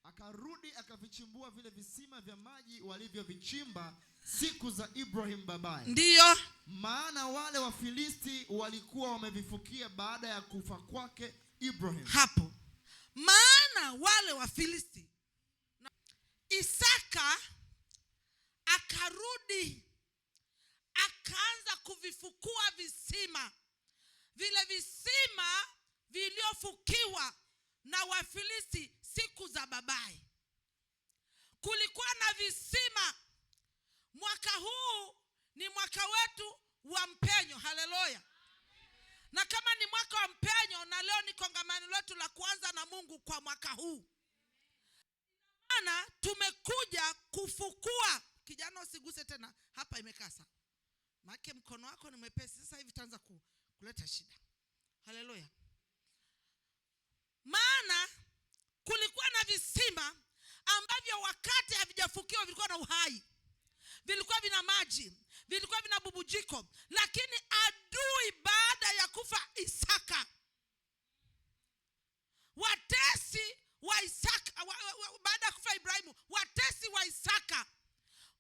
Akarudi akavichimbua vile visima vya maji walivyovichimba siku za Ibrahim babaye. Ndiyo. Maana wale Wafilisti walikuwa wamevifukia baada ya kufa kwake Ibrahim. Hapo. Maana wale Wafilisti. Isaka akarudi akaanza kuvifukua visima. Vile visima viliofukiwa na Wafilisti siku za babaye. Kulikuwa na visima. Mwaka huu ni mwaka wetu wa mpenyo. Haleluya. Na kama ni mwaka wa mpenyo, na leo ni kongamano letu la kwanza na Mungu kwa mwaka huu. Maana tumekuja kufukua. Kijana usiguse tena, hapa imekasa. Maana mkono wako ni mwepesi, sasa hivi itaanza kuleta shida. Haleluya. Maana kulikuwa na visima ambavyo wakati havijafukiwa vilikuwa na uhai. Vilikuwa vina maji, vilikuwa vina bubujiko. Lakini adui baada ya kufa Isaka, watesi wa Isaka, baada ya kufa Ibrahimu, watesi wa Isaka,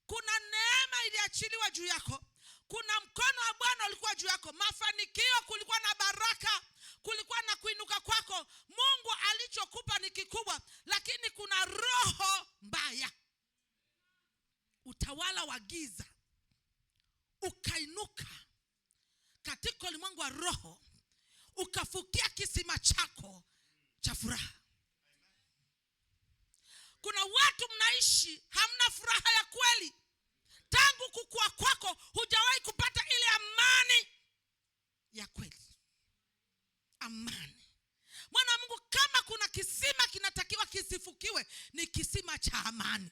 kuna neema iliachiliwa juu yako. Kuna mkono wa Bwana ulikuwa juu yako. Mafanikio, kulikuwa na baraka, kulikuwa na kuinuka kwako. Mungu alichokupa ni kikubwa, lakini kuna roho mbaya, utawala wa giza ukainuka katika ulimwengu wa roho, ukafukia kisima chako cha furaha. Kuna watu mnaishi hamna furaha ya kweli. Tangu kukua kwako hujawahi kupata ile amani ya kweli. Amani. Mwana Mungu, kama kuna kisima kinatakiwa kisifukiwe, ni kisima cha amani.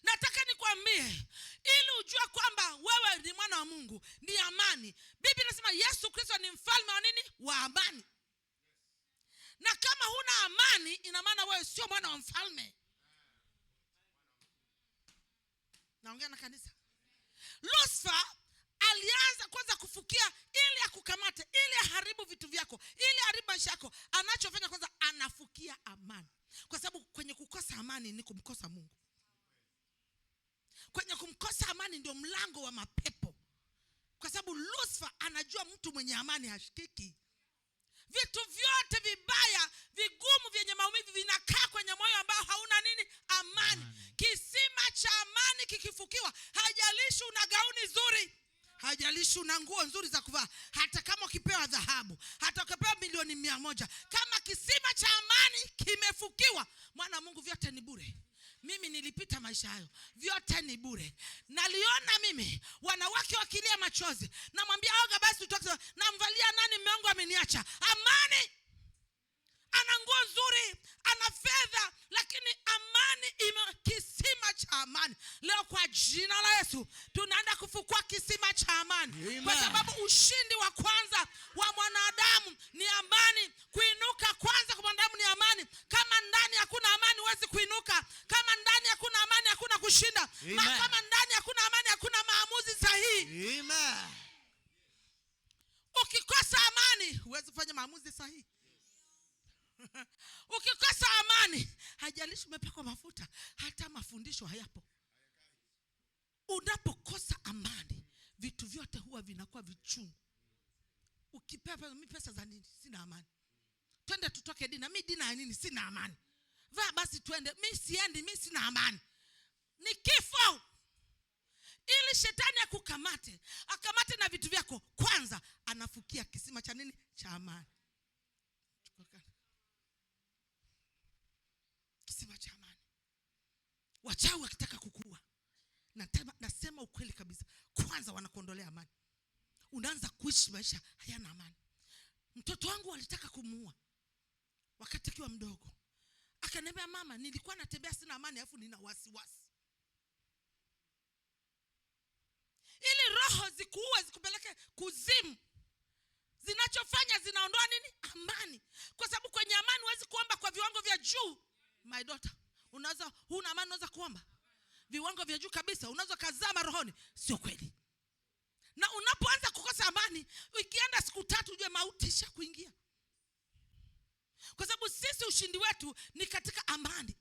Nataka nikwambie, ili ujue kwamba wewe ni mwana wa Mungu, ni amani. Biblia inasema Yesu Kristo ni mfalme wa nini? Wa amani. Na kama huna amani, ina maana wewe sio mwana wa mfalme. Naongea na kanisa. Lucifer alianza kwanza kufukia ili akukamate, ili aharibu vitu vyako, ili aharibu maisha yako. Anachofanya kwanza, anafukia amani. Kwa sababu kwenye kukosa amani ni kumkosa Mungu. Kwenye kumkosa amani ndio mlango wa mapepo. Kwa sababu Lucifer anajua mtu mwenye amani hashikiki. Vitu vyote vibaya, vigumu, vyenye maumivu vinakaa kwenye moyo ambao hauna nini? Amani. Kisima cha amani kikifukiwa, hajalishi una gauni nzuri, hajalishi una nguo nzuri za kuvaa, hata kama ukipewa dhahabu, hata ukipewa milioni 100, kama kisima cha amani kimefukiwa, mwana Mungu, vyote ni bure. Mimi nilipita maisha hayo, vyote ni bure. Naliona mimi wanawake wakilia machozi, namwambia oga basi utoke. Namvalia nani? Mume wangu ameniacha. Amani. Ana nguo nzuri, ana fedha, lakini amani kisima cha amani. Leo kwa jina la Yesu tunaenda kufukua kisima cha amani. Amen. Kwa sababu ushindi wa kwanza wa mwanadamu ni amani. Kuinuka kwanza kwa mwanadamu ni amani. Kama ndani hakuna amani huwezi kuinuka. Kama ndani hakuna amani hakuna kushinda. Kama ndani hakuna amani hakuna maamuzi sahihi. Amen. Ukikosa amani huwezi kufanya maamuzi sahihi. Ukikosa amani, hajalishi umepakwa mafuta, hata mafundisho hayapo. Unapokosa amani, vitu vyote huwa vinakuwa vichungu. Ukipewa mimi pesa za nini? Sina amani. Twende tutoke dina, mimi dina ya nini? Sina amani. Vaa basi twende, mimi siendi, mimi sina amani. Ni kifo. Ili shetani akukamate, akamate na vitu vyako, kwanza anafukia kisima cha nini? Cha amani. Kisima cha amani. Wachawi wakitaka kukua, nasema ukweli kabisa, kwanza wanakuondolea amani. Unaanza kuishi maisha hayana amani. Mtoto wangu alitaka kumuua wakati akiwa mdogo. Akaniambia, mama, nilikuwa natembea sina amani alafu nina wasiwasi. Ili roho zikuue, zikupeleke kuzimu, zinachofanya zinaondoa nini? Amani. Kwa sababu kwenye amani huwezi kuomba kwa viwango vya juu. My daughter, huna amani unaweza kuomba viwango vya juu kabisa, unaweza kazama rohoni. Sio kweli. Na unapoanza kukosa amani, ukienda siku 3 ujue mauti ishakuingia. kwa sababu sisi ushindi wetu ni katika amani.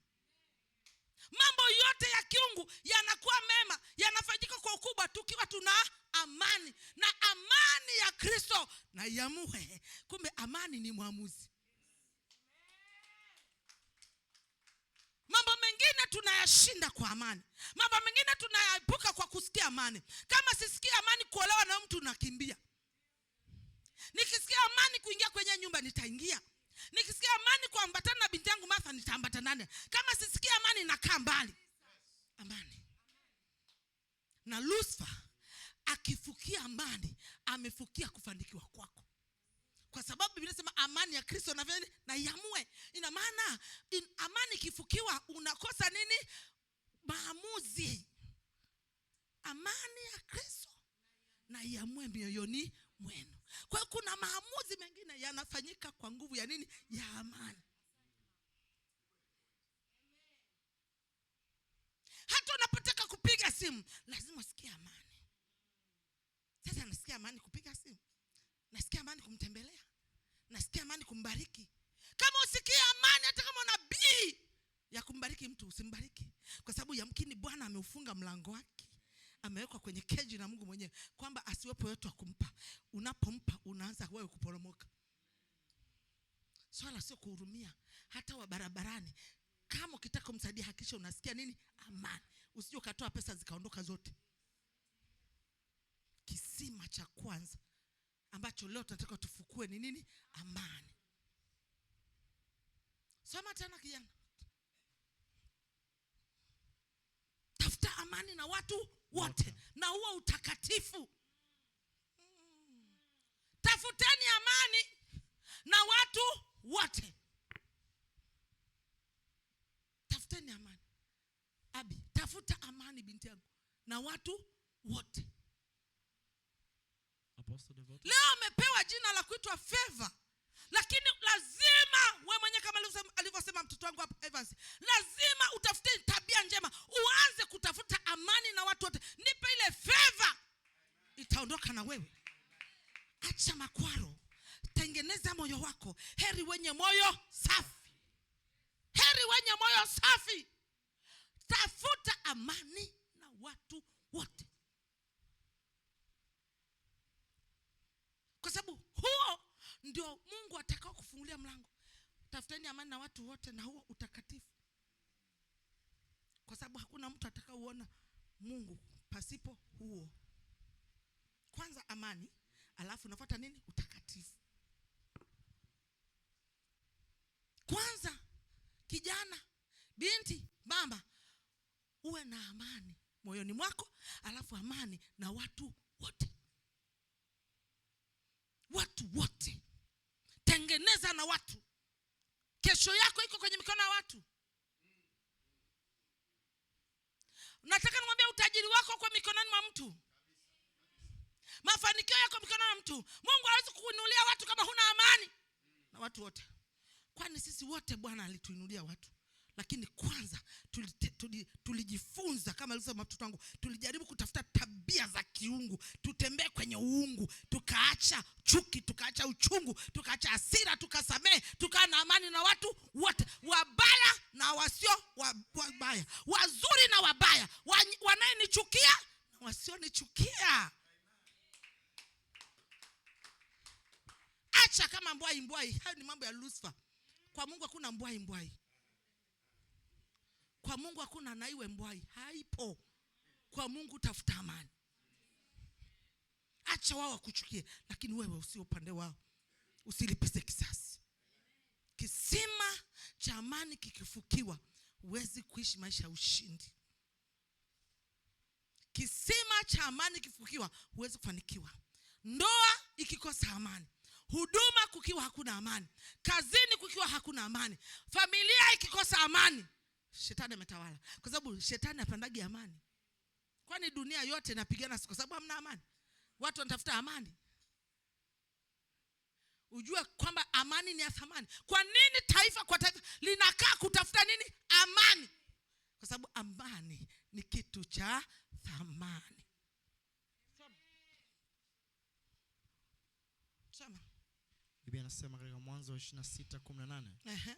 Mambo yote ya kiungu yanakuwa mema, yanafanyika kwa ukubwa tukiwa tuna amani, na amani ya Kristo na iamue. Kumbe amani ni mwamuzi. Mambo mengine tunayashinda kwa amani. Mambo mengine tunayaepuka kwa kusikia amani. Kama sisikia amani kuolewa na mtu nakimbia. Nikisikia amani kuingia kwenye nyumba nitaingia. Nikisikia amani kuambatana na binti yangu Martha nitaambatana naye. Kama sisikia amani nakaa mbali. Amani. Na Lucifer akifukia amani, amefukia kufanikiwa kwako. Kwa sababu Biblia inasema amani ya Kristo na iamue. Ina maana amani ikifukiwa unakosa nini? Maamuzi. Amani ya Kristo na iamue mioyoni mwenu. Kwa hiyo kuna maamuzi mengine yanafanyika kwa nguvu ya nini? Ya amani. Hata unapotaka kupiga simu lazima usikie amani. Sasa nasikia amani kupiga simu, nasikia amani kumtembelea, nasikia amani kumbariki. Kama usikie amani, hata kama una bii ya kumbariki mtu, usimbariki. Kwa sababu yamkini Bwana ameufunga mlango wake, amewekwa kwenye keji na Mungu mwenyewe, kwamba asiwepo yote wa kumpa. Unapompa unaanza wewe kuporomoka. Swala sio kuhurumia. Hata wa barabarani, kama ukitaka kumsaidia hakikisha unasikia nini? Amani. Usije ukatoa pesa zikaondoka zote. Kisima cha kwanza ambacho leo tunataka tufukue ni nini? Amani. Soma tena kijana. Tafuta amani na watu wote na huo utakatifu. Tafuteni amani na watu wote. Tafuteni amani. Abi, tafuta amani binti yangu na watu wote. Leo umepewa jina la kuitwa Favor. Lakini lazima wewe mwenyewe, kama alivyosema mtoto wangu hapa Evans, lazima utafute tabia njema. Uanze kutafuta amani na watu wote. Nipe ile favor, itaondoka na wewe. Acha makwaro. Tengeneza moyo wako. Heri wenye moyo safi. Heri wenye moyo safi. Tafuta amani na watu wote. Kwa sababu huo ndio Mungu atakao kufungulia mlango. Tafuteni amani na watu wote na huo utakatifu. Kwa sababu hakuna mtu atakaoona Mungu pasipo huo. Kwanza amani, alafu unafuata nini? Utakatifu. Kwanza kijana, binti, mama, uwe na amani moyoni mwako, alafu amani na watu wote. Watu wote. Tengeneza na watu. Kesho yako iko kwenye mikono ya watu. Nataka nimwambie utajiri wako kwa mikononi mwa mtu. Mafanikio yako mikononi mwa mtu. Mungu hawezi kukuinulia watu kama huna amani na watu wote. Kwani sisi wote Bwana alituinulia watu. Lakini kwanza tulijifunza, kama alisema mtoto wangu, tulijaribu kutafuta tabia za kiungu, tutembee kwenye uungu, tukaacha chuki, tukaacha uchungu, tukaacha hasira, tukasamehe, tukaa na amani na watu wote, wabaya na wasio wabaya, wazuri na wabaya, wanayenichukia na wasionichukia. Acha kama mbwai. Hayo ni mambo ya Lucifer. Kwa Mungu hakuna mbwai. Kwa Mungu hakuna naiwe mbwai. Haipo. Kwa Mungu tafuta amani. Acha wao wakuchukie, lakini wewe usio upande wao. Usilipize kisasi. Kisima cha amani kikifukiwa, huwezi kuishi maisha ya ushindi. Kisima cha amani kifukiwa, huwezi kufanikiwa. Ndoa ikikosa amani, huduma kukiwa hakuna amani, kazini kukiwa hakuna amani, familia ikikosa amani, shetani ametawala. Kwa sababu shetani hapendagi amani. Kwani dunia yote inapigana kwa sababu hamna amani? Watu wanatafuta amani. Ujue kwamba amani ni ya thamani. Kwa nini taifa kwa taifa linakaa kutafuta nini? Amani. Kwa sababu amani ni kitu cha thamani. Soma. Biblia inasema katika Mwanzo 26:18.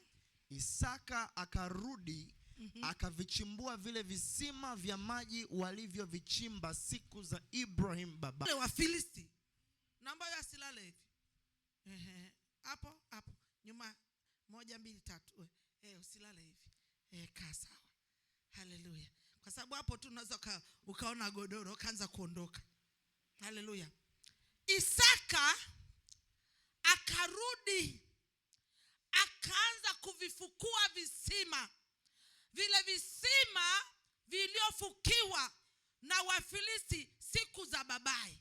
Isaka akarudi akavichimbua vile visima vya maji walivyovichimba siku za Ibrahim baba. Wale Wafilisti. Naomba wewe asilale hivi. Hapo nyuma 1 2 3. Usilale hivi. Kaa sawa. Haleluya. Kwa sababu hapo tu unaweza ukaona godoro kaanza kuondoka. Haleluya. Isaka akarudi akaanza kuvifukua visima. Vile visima viliofukiwa na Wafilisti siku za babaye.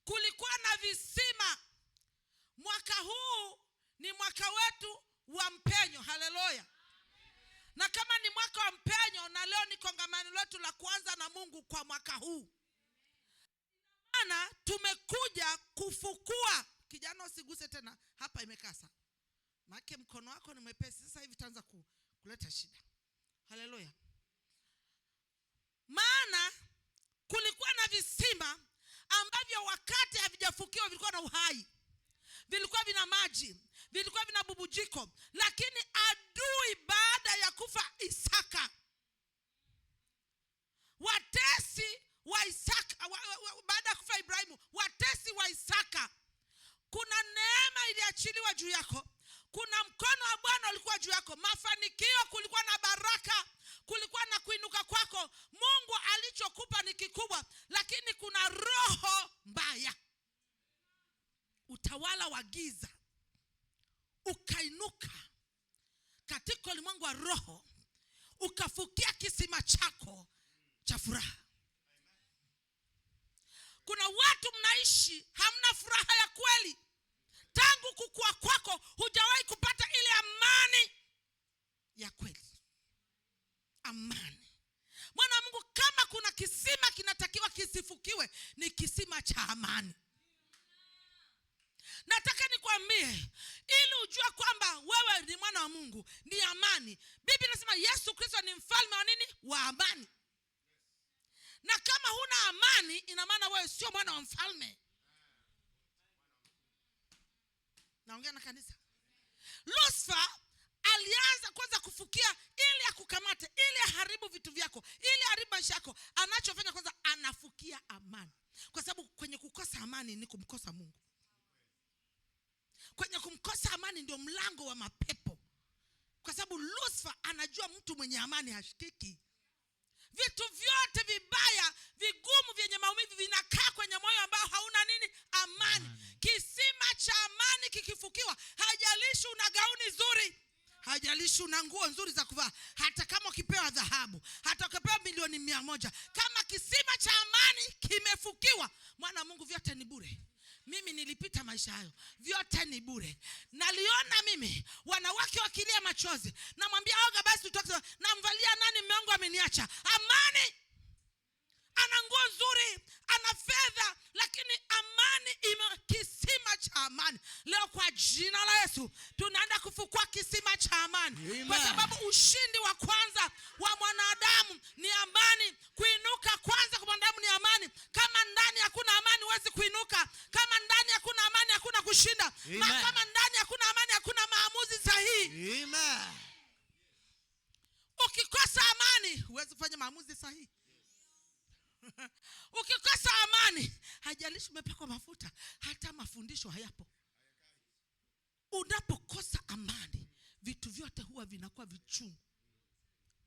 Kulikuwa na visima. Mwaka huu ni mwaka wetu wa mpenyo. Haleluya. Na kama ni mwaka wa mpenyo, na leo ni kongamano letu la kwanza na Mungu kwa mwaka huu. Maana tumekuja kufukua. Kijana usiguse tena. Hapa imekasa. Maana mkono wako ni mwepesi. Sasa hivi taanza kuleta shida. Haleluya. Maana kulikuwa na visima ambavyo wakati havijafukiwa vilikuwa na uhai. Vilikuwa vina maji, vilikuwa vina bubujiko. Lakini adui baada ya kufa Isaka, watesi wa Isaka, baada ya kufa Ibrahimu, watesi wa Isaka, kuna neema iliachiliwa juu yako. Kuna mkono wa Bwana ulikuwa juu yako. Mafanikio, kulikuwa na baraka, kulikuwa na kuinuka kwako. Mungu alichokupa ni kikubwa, lakini kuna roho mbaya, utawala wa giza ukainuka katika ulimwengu wa roho, ukafukia kisima chako cha furaha. Kuna watu mnaishi hamna furaha ya kweli. Tangu kukua kwako hujawahi kupata ile amani ya kweli. Amani. Mwana Mungu, kama kuna kisima kinatakiwa kisifukiwe, ni kisima cha amani. Nataka nikwambie ili ujue kwamba wewe ni mwana wa Mungu, ni amani. Biblia inasema Yesu Kristo ni mfalme wa nini? Wa amani. Na kama huna amani, ina maana wewe sio mwana wa mfalme. Naongea na kanisa. Lucifer alianza kwanza kufukia ili akukamate, ili aharibu vitu vyako, ili aharibu maisha yako. Anachofanya kwanza, anafukia amani. Kwa sababu kwenye kukosa amani ni kumkosa Mungu. Kwenye kumkosa amani ndio mlango wa mapepo. Kwa sababu Lucifer anajua mtu mwenye amani hashikiki. Vitu vyote vibaya, vigumu, vyenye maumivu vinakaa kwenye moyo ambao hauna nini? Amani. Kisima cha amani kikifukiwa, hajalishi una gauni nzuri, hajalishi una nguo nzuri za kuvaa, hata kama ukipewa dhahabu, hata ukipewa milioni 100, kama kisima cha amani kimefukiwa, mwana Mungu, vyote ni bure. Mimi nilipita maisha hayo, vyote ni bure. Naliona mimi wanawake wakilia machozi, namwambia oga basi tutoke, namvalia nani, mume wangu ameniacha. Amani. Ana nguo nzuri, ana fedha, lakini amani kisima cha amani. Leo kwa jina la Yesu tunaenda kufukua kisima cha amani. Amen. Kwa sababu ushindi wa kwanza wa mwanadamu ni amani. Kuinuka kwanza kwa mwanadamu ni amani. Kama ndani hakuna amani huwezi kuinuka. Kama ndani hakuna amani hakuna kushinda. Na kama ndani hakuna amani hakuna maamuzi sahihi. Amen. Ukikosa amani huwezi kufanya maamuzi sahihi. Ukikosa amani, hajalishi umepakwa mafuta, hata mafundisho hayapo. Unapokosa amani, vitu vyote huwa vinakuwa vichungu.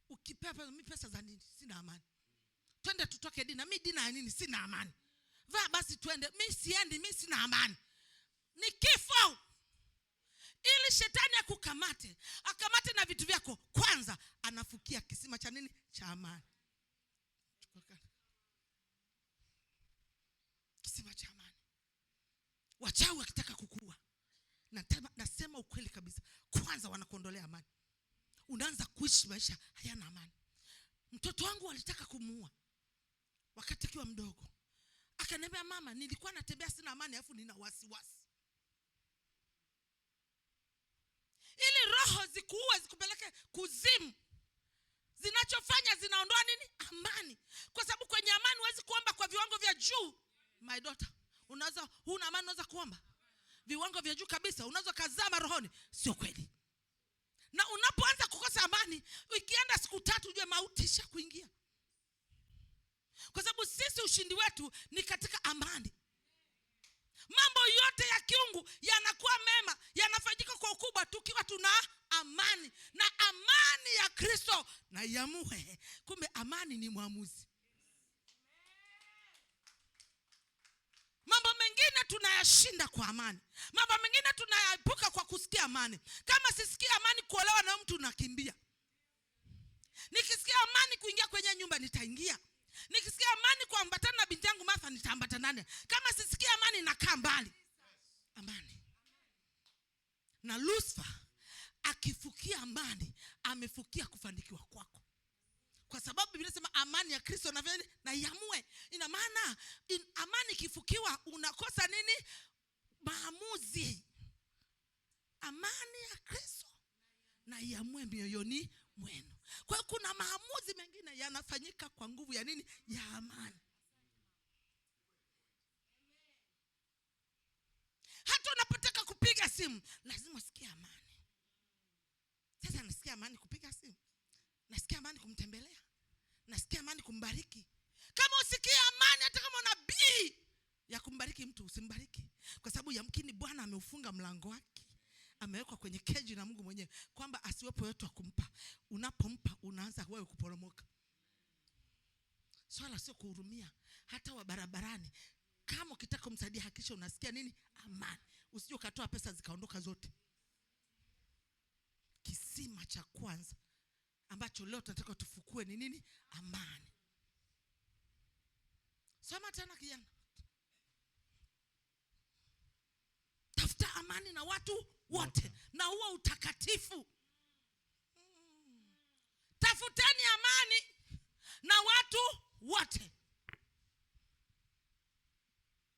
Ukipepa mimi pesa za nini? Sina amani. Twende tutoke dina, mimi dina ya nini? Sina amani. Vaa basi twende, mimi siendi, mimi sina amani. Ni kifo. Ili shetani akukamate, akamate na vitu vyako, kwanza anafukia kisima cha nini? Cha amani. Kisima cha amani. Wachawi wakitaka kukua, nasema ukweli kabisa, kwanza wanakuondolea amani. Unaanza kuishi maisha hayana amani. Mtoto wangu walitaka kumuua wakati akiwa mdogo. Akaniambia, mama, nilikuwa natembea sina amani alafu nina wasiwasi. Ili roho zikuue, zikupeleke kuzimu, zinachofanya zinaondoa nini? Amani. Kwa sababu kwenye amani huwezi kuomba kwa viwango vya juu. My daughter, huna amani unaweza kuomba? viwango vya juu kabisa, unaweza kazama rohoni. Sio kweli. Na unapoanza kukosa amani, ikienda siku 3 ujue mauti ishakuingia. Kwa sababu sisi ushindi wetu ni katika amani. Mambo yote ya kiungu yanakuwa mema, yanafanyika kwa ukubwa tukiwa tuna amani. Na amani ya Kristo na iamue. Kumbe amani ni muamuzi. Mambo mengine tunayashinda kwa amani. Mambo mengine tunayaepuka kwa kusikia amani. Kama sisikia amani kuolewa na mtu nakimbia. Nikisikia amani kuingia kwenye nyumba nitaingia. Nikisikia amani kuambatana na binti yangu Martha nitaambatana naye. Kama sisikia amani nakaa mbali. Amani. Na Lucifer akifukia amani, amefukia kufanikiwa kwako. Kwa sababu Biblia inasema amani ya Kristo na iamue. Ina maana amani ikifukiwa unakosa nini? Maamuzi. Amani ya Kristo na iamue mioyoni mwenu. Kwa hiyo kuna maamuzi mengine yanafanyika kwa nguvu ya nini? Ya amani. Hata unapotaka kupiga simu lazima usikie amani. Sasa nasikia amani kupiga simu. Nasikia amani kumtembelea. Nasikia amani kumbariki. Kama usikia amani, hata kama una bii ya kumbariki mtu, usimbariki. Kwa sababu yamkini Bwana ameufunga mlango wake. Amewekwa kwenye keji na Mungu mwenyewe kwamba asiwepo yote wa kumpa. Unapompa unaanza wewe kuporomoka. Swala sio kuhurumia. Hata wa barabarani, kama ukitaka kumsaidia hakikisha unasikia nini? Amani. Usije ukatoa pesa zikaondoka zote. Kisima cha kwanza ambacho leo tunataka tufukue ni nini? Amani. Soma tena kijana. Tafuta amani na watu wote. Na huo utakatifu. Tafuteni amani na watu wote.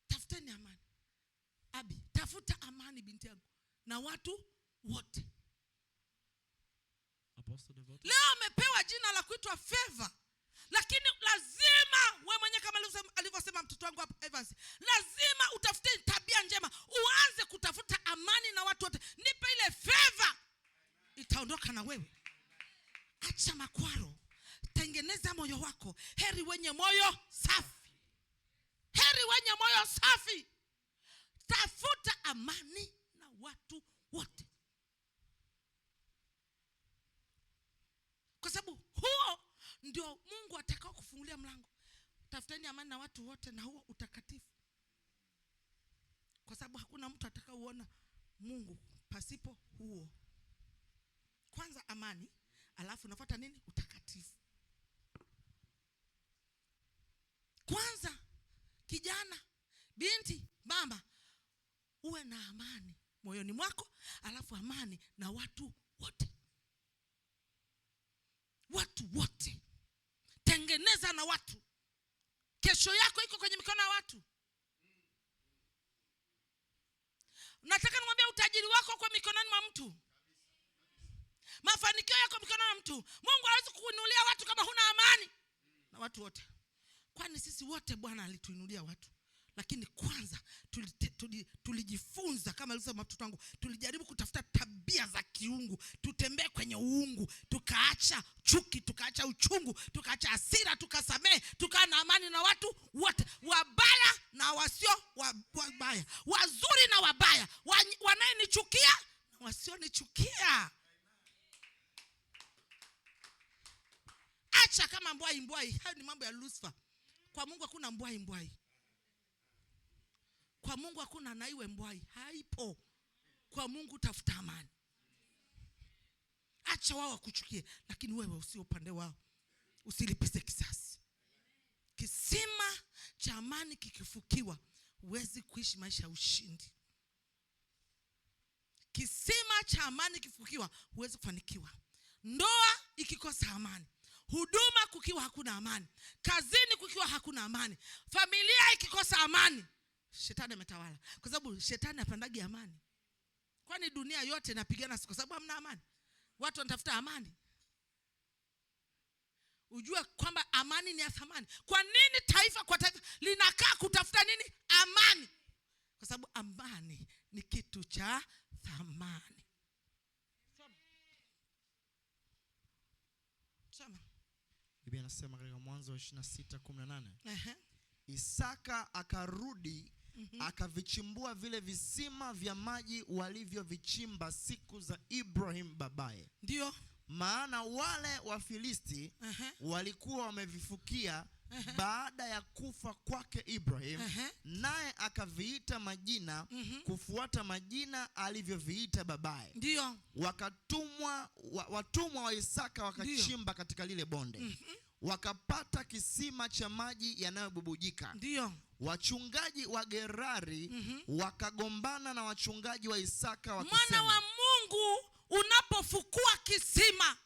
Tafuteni amani. Abi, tafuta amani binti yangu na watu wote. Leo umepewa jina la kuitwa Favor. Lakini lazima wewe mwenyewe kama alivyosema mtoto wangu hapa Evans, lazima utafute tabia njema. Uanze kutafuta amani na watu wote. Nipe ile favor. Itaondoka na wewe. Acha makwaro. Tengeneza moyo wako. Heri wenye moyo safi. Heri wenye moyo safi. Tafuta amani na watu wote. Kwa sababu huo ndio Mungu atakao kufungulia mlango. Tafuteni amani na watu wote na huo utakatifu. Kwa sababu hakuna mtu atakaoona Mungu pasipo huo. Kwanza amani, alafu unafuata nini? Utakatifu. Kwanza kijana, binti, mama, uwe na amani moyoni mwako, alafu amani na watu wote. Watu wote. Tengeneza na watu. Kesho yako iko kwenye mikono ya watu. Nataka nimwambie utajiri wako kwa mikononi mwa mtu. Mafanikio yako mikononi mwa mtu. Mungu hawezi kukuinulia watu kama huna amani na watu wote. Kwani sisi wote Bwana alituinulia watu. Lakini kwanza tulijifunza kama alisema mtoto wangu, tulijaribu kutafuta tabia za kiungu, tutembee kwenye uungu, tukaacha chuki, tukaacha uchungu, tukaacha hasira, tukasamehe, tukaa na amani na watu wote, wabaya na wasio wabaya, wazuri na wabaya, wanayenichukia na wasionichukia. Acha kama mbwai. Hayo ni mambo ya Lucifer. Kwa Mungu hakuna mbwai. Kwa Mungu hakuna na iwe mbwai. Haipo. Kwa Mungu tafuta amani. Acha wao wakuchukie, lakini wewe usio upande wao. Usilipize kisasi. Kisima cha amani kikifukiwa, huwezi kuishi maisha ya ushindi. Kisima cha amani kifukiwa, huwezi kufanikiwa. Ndoa ikikosa amani, huduma kukiwa hakuna amani, kazini kukiwa hakuna amani, familia ikikosa amani, shetani ametawala. Kwa sababu shetani hapendagi amani. Kwani dunia yote inapigana kwa sababu hamna amani? Watu wanatafuta amani. Ujue kwamba amani ni ya thamani. Kwa nini taifa kwa taifa linakaa kutafuta nini? Amani. Kwa sababu amani ni kitu cha thamani. Soma. Biblia inasema katika Mwanzo 26:18. Isaka akarudi akavichimbua vile visima vya maji walivyovichimba siku za Ibrahim babaye. Ndio. Maana wale Wafilisti walikuwa wamevifukia baada ya kufa kwake Ibrahim, naye akaviita majina kufuata majina alivyoviita babaye. Ndio. Watumwa wa Isaka wakachimba katika lile bonde. Wakapata kisima cha maji yanayobubujika. Ndio. Wachungaji wa Gerari wakagombana na wachungaji wa Isaka wakisema, mwana wa Mungu, unapofukua kisima,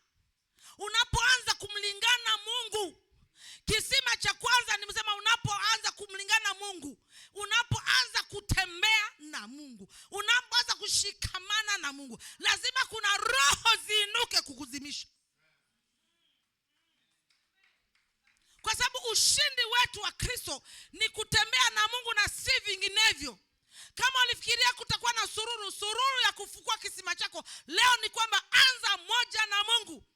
unapoanza kumlingana Mungu, kisima cha kwanza nimesema, unapoanza kumlingana Mungu, unapoanza kutembea na Mungu, unapoanza kushikamana na Mungu, lazima kuna roho ziinuke kukuzimisha. Kwa sababu ushindi wetu wa Kristo ni kutembea na Mungu na si vinginevyo. Kama ulifikiria kutakuwa na sururu ya kufukua kisima chako, leo ni kwamba anza moja na Mungu.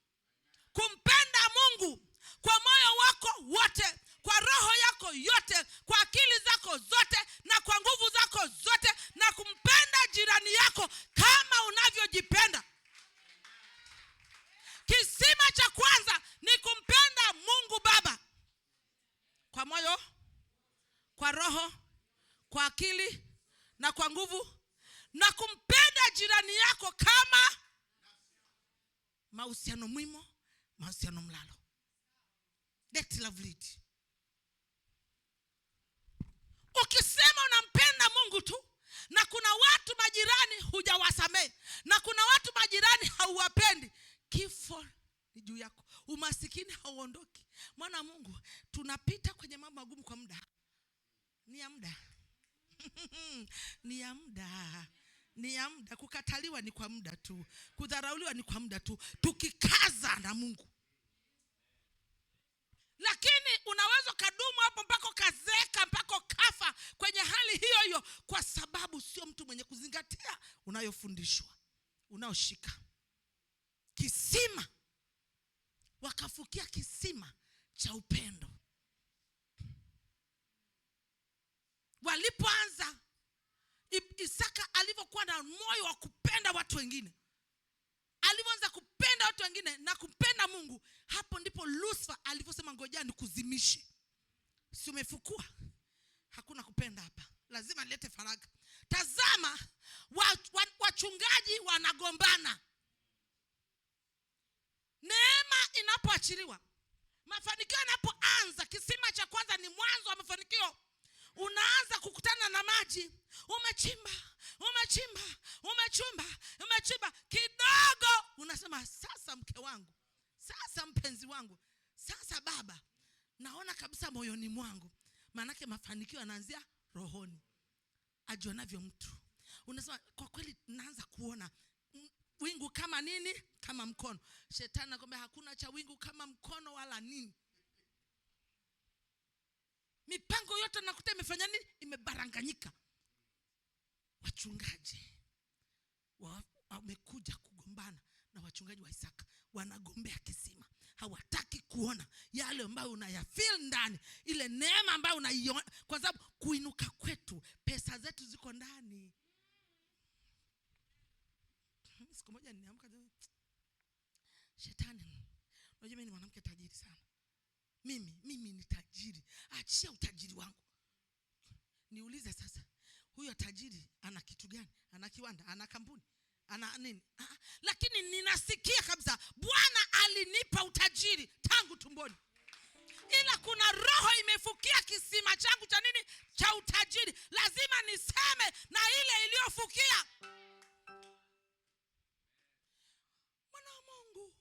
Kumpenda Mungu kwa moyo wako wote, kwa roho yako yote, kwa akili zako zote na kwa nguvu zako zote, na kumpenda jirani yako kama unavyojipenda. Kisima cha kwanza ni kumpenda Mungu Baba kwa moyo, kwa roho, kwa akili na kwa nguvu, na kumpenda jirani yako kama mahusiano mwimo, mahusiano mlalo. That love lead. Ukisema unampenda Mungu tu, na kuna watu majirani hujawasamehe, na kuna watu majirani hauwapendi, kifo ni juu yako, umasikini hauondoki. Mwana Mungu, tunapita kwenye mambo magumu kwa muda. Ni ya muda. Ni ya muda. Ni ya muda. Kukataliwa ni kwa muda tu. Kudharauliwa ni kwa muda tu. Tukikaza na Mungu. Lakini unaweza kadumu hapo mpaka kazeka, mpaka kafa kwenye hali hiyo hiyo, kwa sababu sio mtu mwenye kuzingatia unayofundishwa, unaoshika. Kisima. Wakafukia kisima cha upendo. Walipoanza, Isaka alivyokuwa na moyo wa kupenda watu wengine, alivyoanza kupenda watu wengine na kupenda Mungu, hapo ndipo Lucifer alivyosema, ngoja nikuzimishe. Si umefukua? Hakuna kupenda hapa, lazima nilete faraga. Tazama, wachungaji wanagombana. Neema inapoachiliwa, mafanikio yanapoanza, kisima cha kwanza ni mwanzo wa mafanikio. Unaanza kukutana na maji, umechimba kidogo, unasema sasa mke wangu, sasa mpenzi wangu, sasa baba, naona kabisa moyoni mwangu. Maanake mafanikio yanaanzia rohoni, ajionavyo mtu. Unasema kwa kweli naanza kuona wingu kama nini? Kama mkono. Shetani anakuambia hakuna cha wingu kama mkono wala nini. Mipango yote nakuta imefanya nini? Imebaranganyika. Wachungaji wamekuja kugombana na wachungaji wa Isaka, wanagombea kisima. Hawataki kuona yale ambayo unayafeel ndani, ile neema ambayo unaiona, kwa sababu kuinuka kwetu, pesa zetu ziko ndani. Siku moja niliamka, shetani, unajua mimi ni mwanamke tajiri sana. Mimi ni tajiri. Achia utajiri wangu. Niulize sasa, huyo tajiri ana kitu gani? Ana kiwanda, ana kampuni, ana nini? Lakini ninasikia kabisa Bwana alinipa utajiri tangu tumboni. Ila kuna roho imefukia kisima changu cha nini? Cha utajiri. Lazima niseme na ile iliyofukia. Mwana wa Mungu,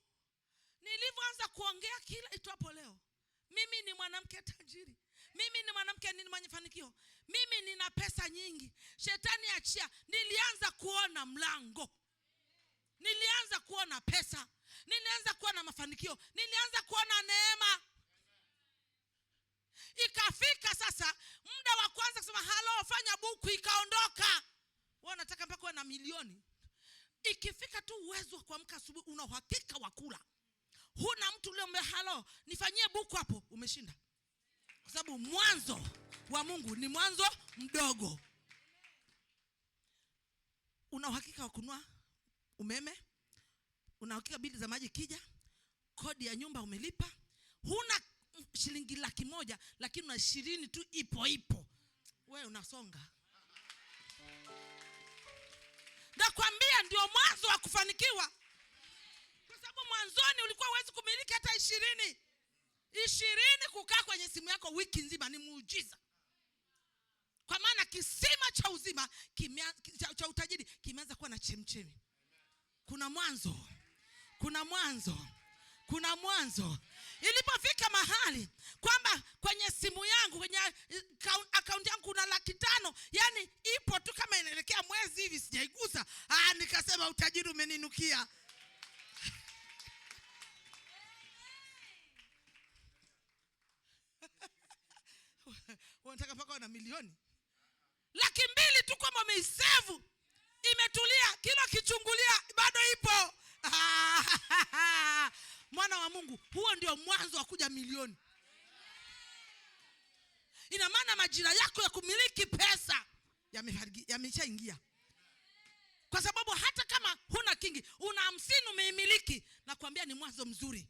nilivyoanza kuongea kila itwapo leo, mimi ni mwanamke tajiri, mimi ni mwanamke nini mwenye mafanikio, mimi nina pesa nyingi, shetani achia. Nilianza kuona mlango, nilianza kuona pesa, nilianza kuona mafanikio, nilianza kuona neema. Ikafika sasa muda wa kwanza kusema halo, fanya buku, ikaondoka. wewe unataka mpaka uwe na milioni. Ikifika tu uwezo wa kuamka asubuhi una uhakika wa kula. Huna mtu leo halo nifanyie buku hapo, umeshinda. Kwa sababu mwanzo wa Mungu ni mwanzo mdogo. Una uhakika wa kununua umeme, una uhakika bili za maji kija, kodi ya nyumba umelipa. Huna shilingi 100,000 lakini una 20 tu ipo. Wewe unasonga. Nakwambia ndio mwanzo wa kufanikiwa. Kwa sababu mwanzoni ulikuwa huwezi kumiliki hata 20 kukaa kwenye simu yako wiki nzima ni muujiza. Kwa maana kisima cha uzima cha utajiri kimeanza kuwa na chemchemi. Kuna mwanzo. Ilipofika mahali kwamba kwenye simu yangu, kwenye account yangu kuna 500,000, yani ipo tu kama inaelekea mwezi hivi sijaigusa. Nikasema utajiri umeninukia. Unataka mpaka una milioni 200,000 tu kama umeisevu, imetulia, kila kichungulia bado ipo. Mwana wa Mungu, huo ndio mwanzo wa kuja milioni. Ina maana majira yako ya kumiliki pesa yameshaingia. Kwa sababu hata kama huna kingi, una 50 umeimiliki, na kuambia ni mwanzo mzuri.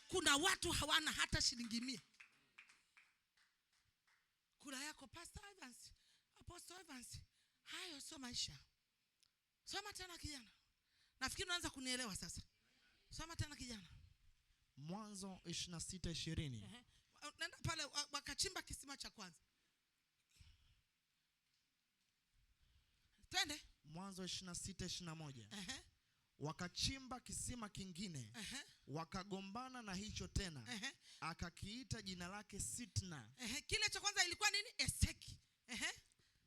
Kuna watu hawana hata shilingi 100. Kura yako Pastor Evans, Apostle Evans, hayo sio maisha. Soma tena kijana. Nafikiri unaanza kunielewa sasa. Soma tena kijana. Mwanzo 26:20. Nenda pale wakachimba kisima cha kwanza. Twende. Mwanzo 26:21. Wakachimba kisima kingine. Wakagombana na hicho tena. Akakiita jina lake Sitna. Kile cha kwanza ilikuwa nini? Eseki.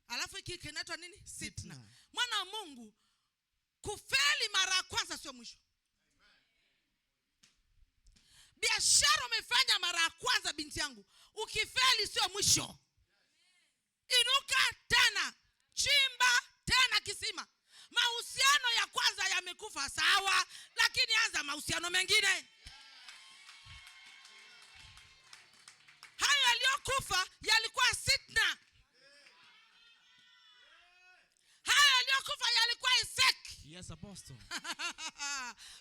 Alafu hiki kinaitwa nini? Sitna. Mwana wa Mungu, kufeli mara ya kwanza sio mwisho. Biashara umefanya mara ya kwanza binti yangu, ukifeli sio mwisho. Inuka tena, chimba tena kisima. Mahusiano ya kwanza yamekufa sawa, lakini anza mahusiano mengine. Hayo yaliyokufa yalikuwa Sitna. Hayo yaliyokufa yalikuwa Eseki. Yes, Apostle.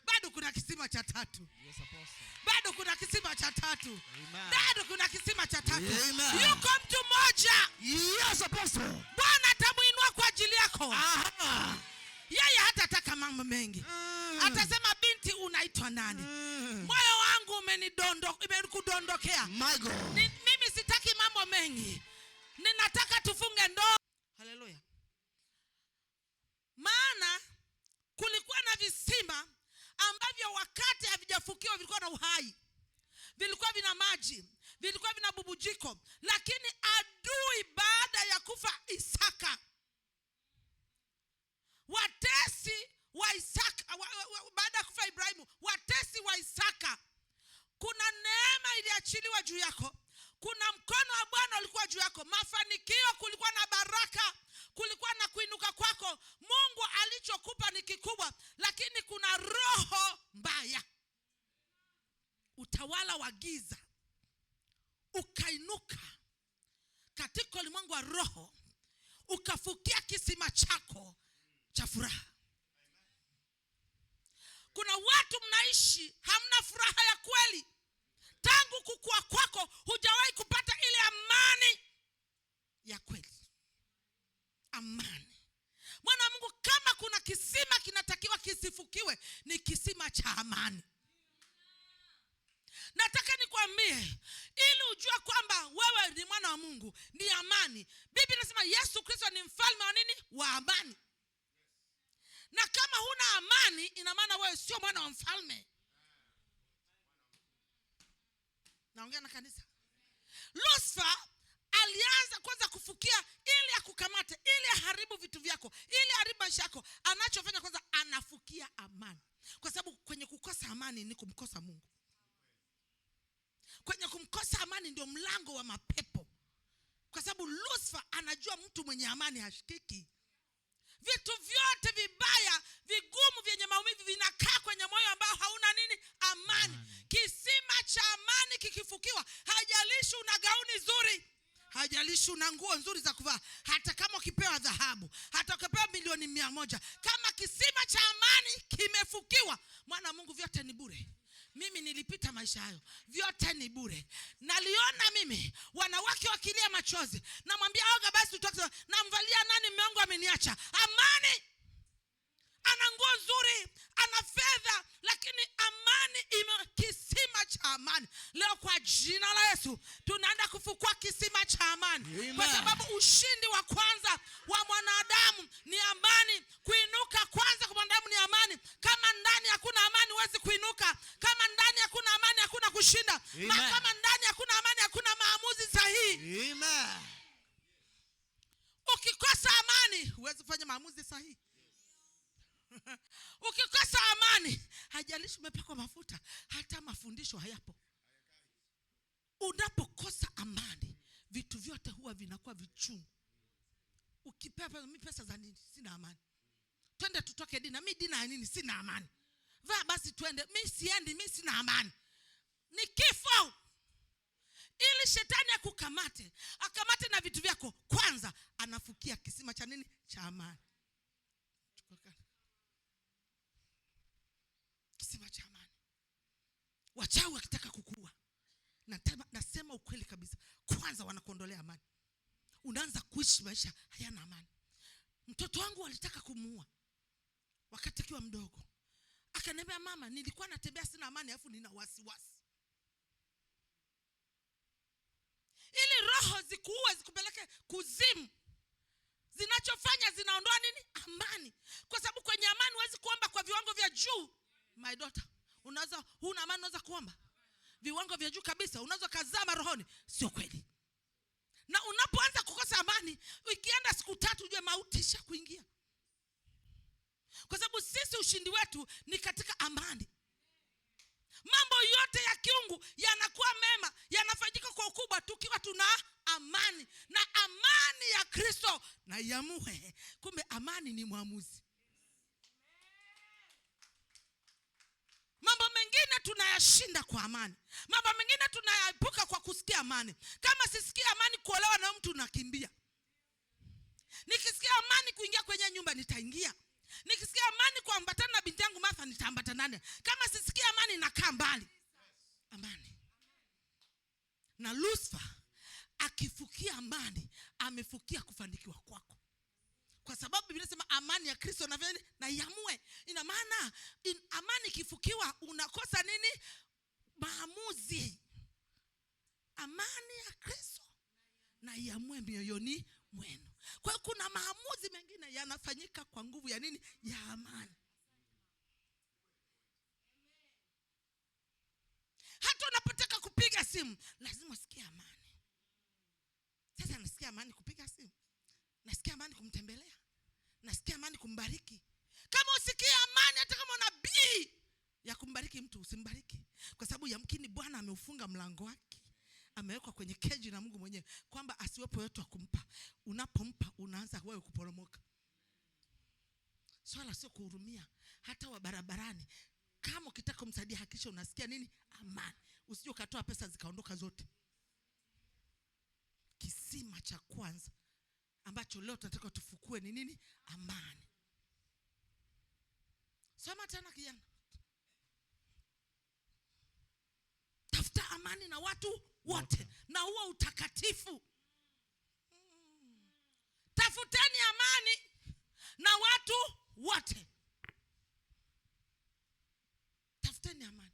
Bado kuna kisima cha 3. Yes, Apostle. Bado kuna kisima cha 3. Amen. Bado kuna kisima cha 3. Amen. Yuko mtu mmoja. Yes, Apostle. Bwana atamuinua kwa ajili yako. Yeye hatataka mambo mengi. Atasema binti unaitwa nani? Moyo wangu umenikudondokea. My God. Mimi sitaki mambo mengi. Ninataka tufunge ndoa. Haleluya. Maana kulikuwa na visima ambavyo wakati havijafukiwa vilikuwa na uhai. Vilikuwa vina maji, vilikuwa vina bubujiko, lakini adui baada ya kufa Isaka, watesi wa Isaka, baada ya kufa Ibrahimu, watesi wa Isaka, kuna neema iliachiliwa juu yako. Kuna mkono wa Bwana ulikuwa juu yako. Mafanikio, kulikuwa na baraka, kulikuwa na kuinuka kwako. Mungu alichokupa ni kikubwa, lakini kuna roho mbaya, utawala wa giza ukainuka katika ulimwengu wa roho, ukafukia kisima chako cha furaha. Kuna watu mnaishi hamna furaha ya kweli. Tangu kukua kwako hujawahi kupata ile amani ya kweli. Amani. Mwana wa Mungu, kama kuna kisima kinatakiwa kisifukiwe, ni kisima cha amani. Nataka nikwambie, ili ujue kwamba wewe ni mwana wa Mungu, ni amani. Biblia inasema Yesu Kristo ni mfalme wa nini? Wa amani. Na kama huna amani, ina maana wewe sio mwana wa mfalme. Naongea na kanisa. Lucifer alianza kwanza kufukia ili akukamate, ili aharibu vitu vyako, ili aharibu maisha yako. Anachofanya kwanza, anafukia amani. Kwa sababu kwenye kukosa amani ni kumkosa Mungu. Kwenye kumkosa amani ndio mlango wa mapepo. Kwa sababu Lucifer anajua mtu mwenye amani hashikiki. Vitu vyote vibaya, vigumu, vyenye maumivu vinakaa kwenye moyo ambao hauna nini? Amani. Kisima cha amani kikifukiwa, haijalishi una gauni zuri, haijalishi una nguo nzuri za kuvaa, hata kama ukipewa dhahabu, hata ukipewa milioni 100, kama kisima cha amani kimefukiwa, mwana Mungu, vyote ni bure. Mimi nilipita maisha hayo, vyote ni bure. Naliona mimi wanawake wakilia machozi, namwambia oga basi utoke, namvalia nani, mume wangu ameniacha. Amani. Ana nguo nzuri, ana fedha, lakini amani kisima cha amani. Leo kwa jina la Yesu tunaenda kufukua kisima cha amani. Amen. Kwa sababu ushindi wa kwanza wa mwanadamu ni amani. Kuinuka kwanza kwa mwanadamu ni amani. Kama ndani hakuna amani huwezi kuinuka. Kama ndani hakuna amani hakuna kushinda. Kama ndani hakuna amani hakuna maamuzi sahihi. Amen. Ukikosa amani huwezi kufanya maamuzi sahihi. Ukikosa amani, haijalishi umepakwa mafuta, hata mafundisho hayapo. Unapokosa amani, vitu vyote huwa vinakuwa vichungu. Ukipewa mimi pesa za nini? Sina amani. Twende tutoke dina, mimi dina ya nini? Sina amani. Vaa basi twende, mimi siendi, mimi sina amani. Ni kifo. Ili shetani akukamate, akamate na vitu vyako, kwanza anafukia kisima cha nini? Cha amani. Kisima cha amani. Wachawi wakitaka kukua, nasema ukweli kabisa, kwanza wanakuondolea amani. Unaanza kuishi maisha hayana amani. Mtoto wangu walitaka kumuua wakati akiwa mdogo. Akaniambia, mama, nilikuwa natembea sina amani alafu nina wasiwasi. Ili roho zikuue zikupeleke kuzimu, zinachofanya zinaondoa nini? Amani. Kwa sababu kwenye amani huwezi kuomba kwa viwango vya juu. My daughter, huna amani unaweza kuomba viwango vya juu kabisa, unaweza kazama rohoni. Sio kweli. Na unapoanza kukosa amani, ukienda siku 3 ujue mauti ishakuingia. Kwa sababu sisi ushindi wetu ni katika amani. Mambo yote ya kiungu yanakuwa mema, yanafanyika kwa ukubwa tukiwa tuna amani. Na amani ya Kristo na iamue. Kumbe amani ni muamuzi. Mambo mengine tunayashinda kwa amani. Mambo mengine tunayaepuka kwa kusikia amani. Kama sisikia amani kuolewa na mtu nakimbia. Nikisikia amani kuingia kwenye nyumba nitaingia. Nikisikia amani kuambatana na binti yangu Martha nitaambatana naye. Kama sisikia amani nakaa mbali. Amani. Na Lucifer akifukia amani, amefukia kufanikiwa kwako. Kwa sababu Biblia inasema amani ya Kristo na iamue. Ina maana amani kifukiwa unakosa nini? Maamuzi. Amani ya Kristo na iamue mioyoni mwenu. Kwa hiyo kuna maamuzi mengine yanafanyika kwa nguvu ya nini? Ya amani. Hata unapotaka kupiga simu lazima usikie amani. Sasa nasikia amani kupiga simu, nasikia amani kumtembelea, nasikia amani kumbariki. Kama usikie amani, hata kama una bii ya kumbariki mtu, usimbariki. Kwa sababu yamkini Bwana ameufunga mlango wake, amewekwa kwenye keji na Mungu mwenyewe, kwamba asiwepo yote wa kumpa. Unapompa unaanza wewe kuporomoka. Swala sio kuhurumia. Hata wa barabarani, kama ukitaka kumsaidia hakikisha unasikia nini? Amani. Usije ukatoa pesa zikaondoka zote. Kisima cha kwanza ambacho leo tunataka tufukue ni nini? Amani. Soma tena kijana. Tafuta amani na watu wote na huo utakatifu. Tafuteni amani na watu wote. Tafuteni amani.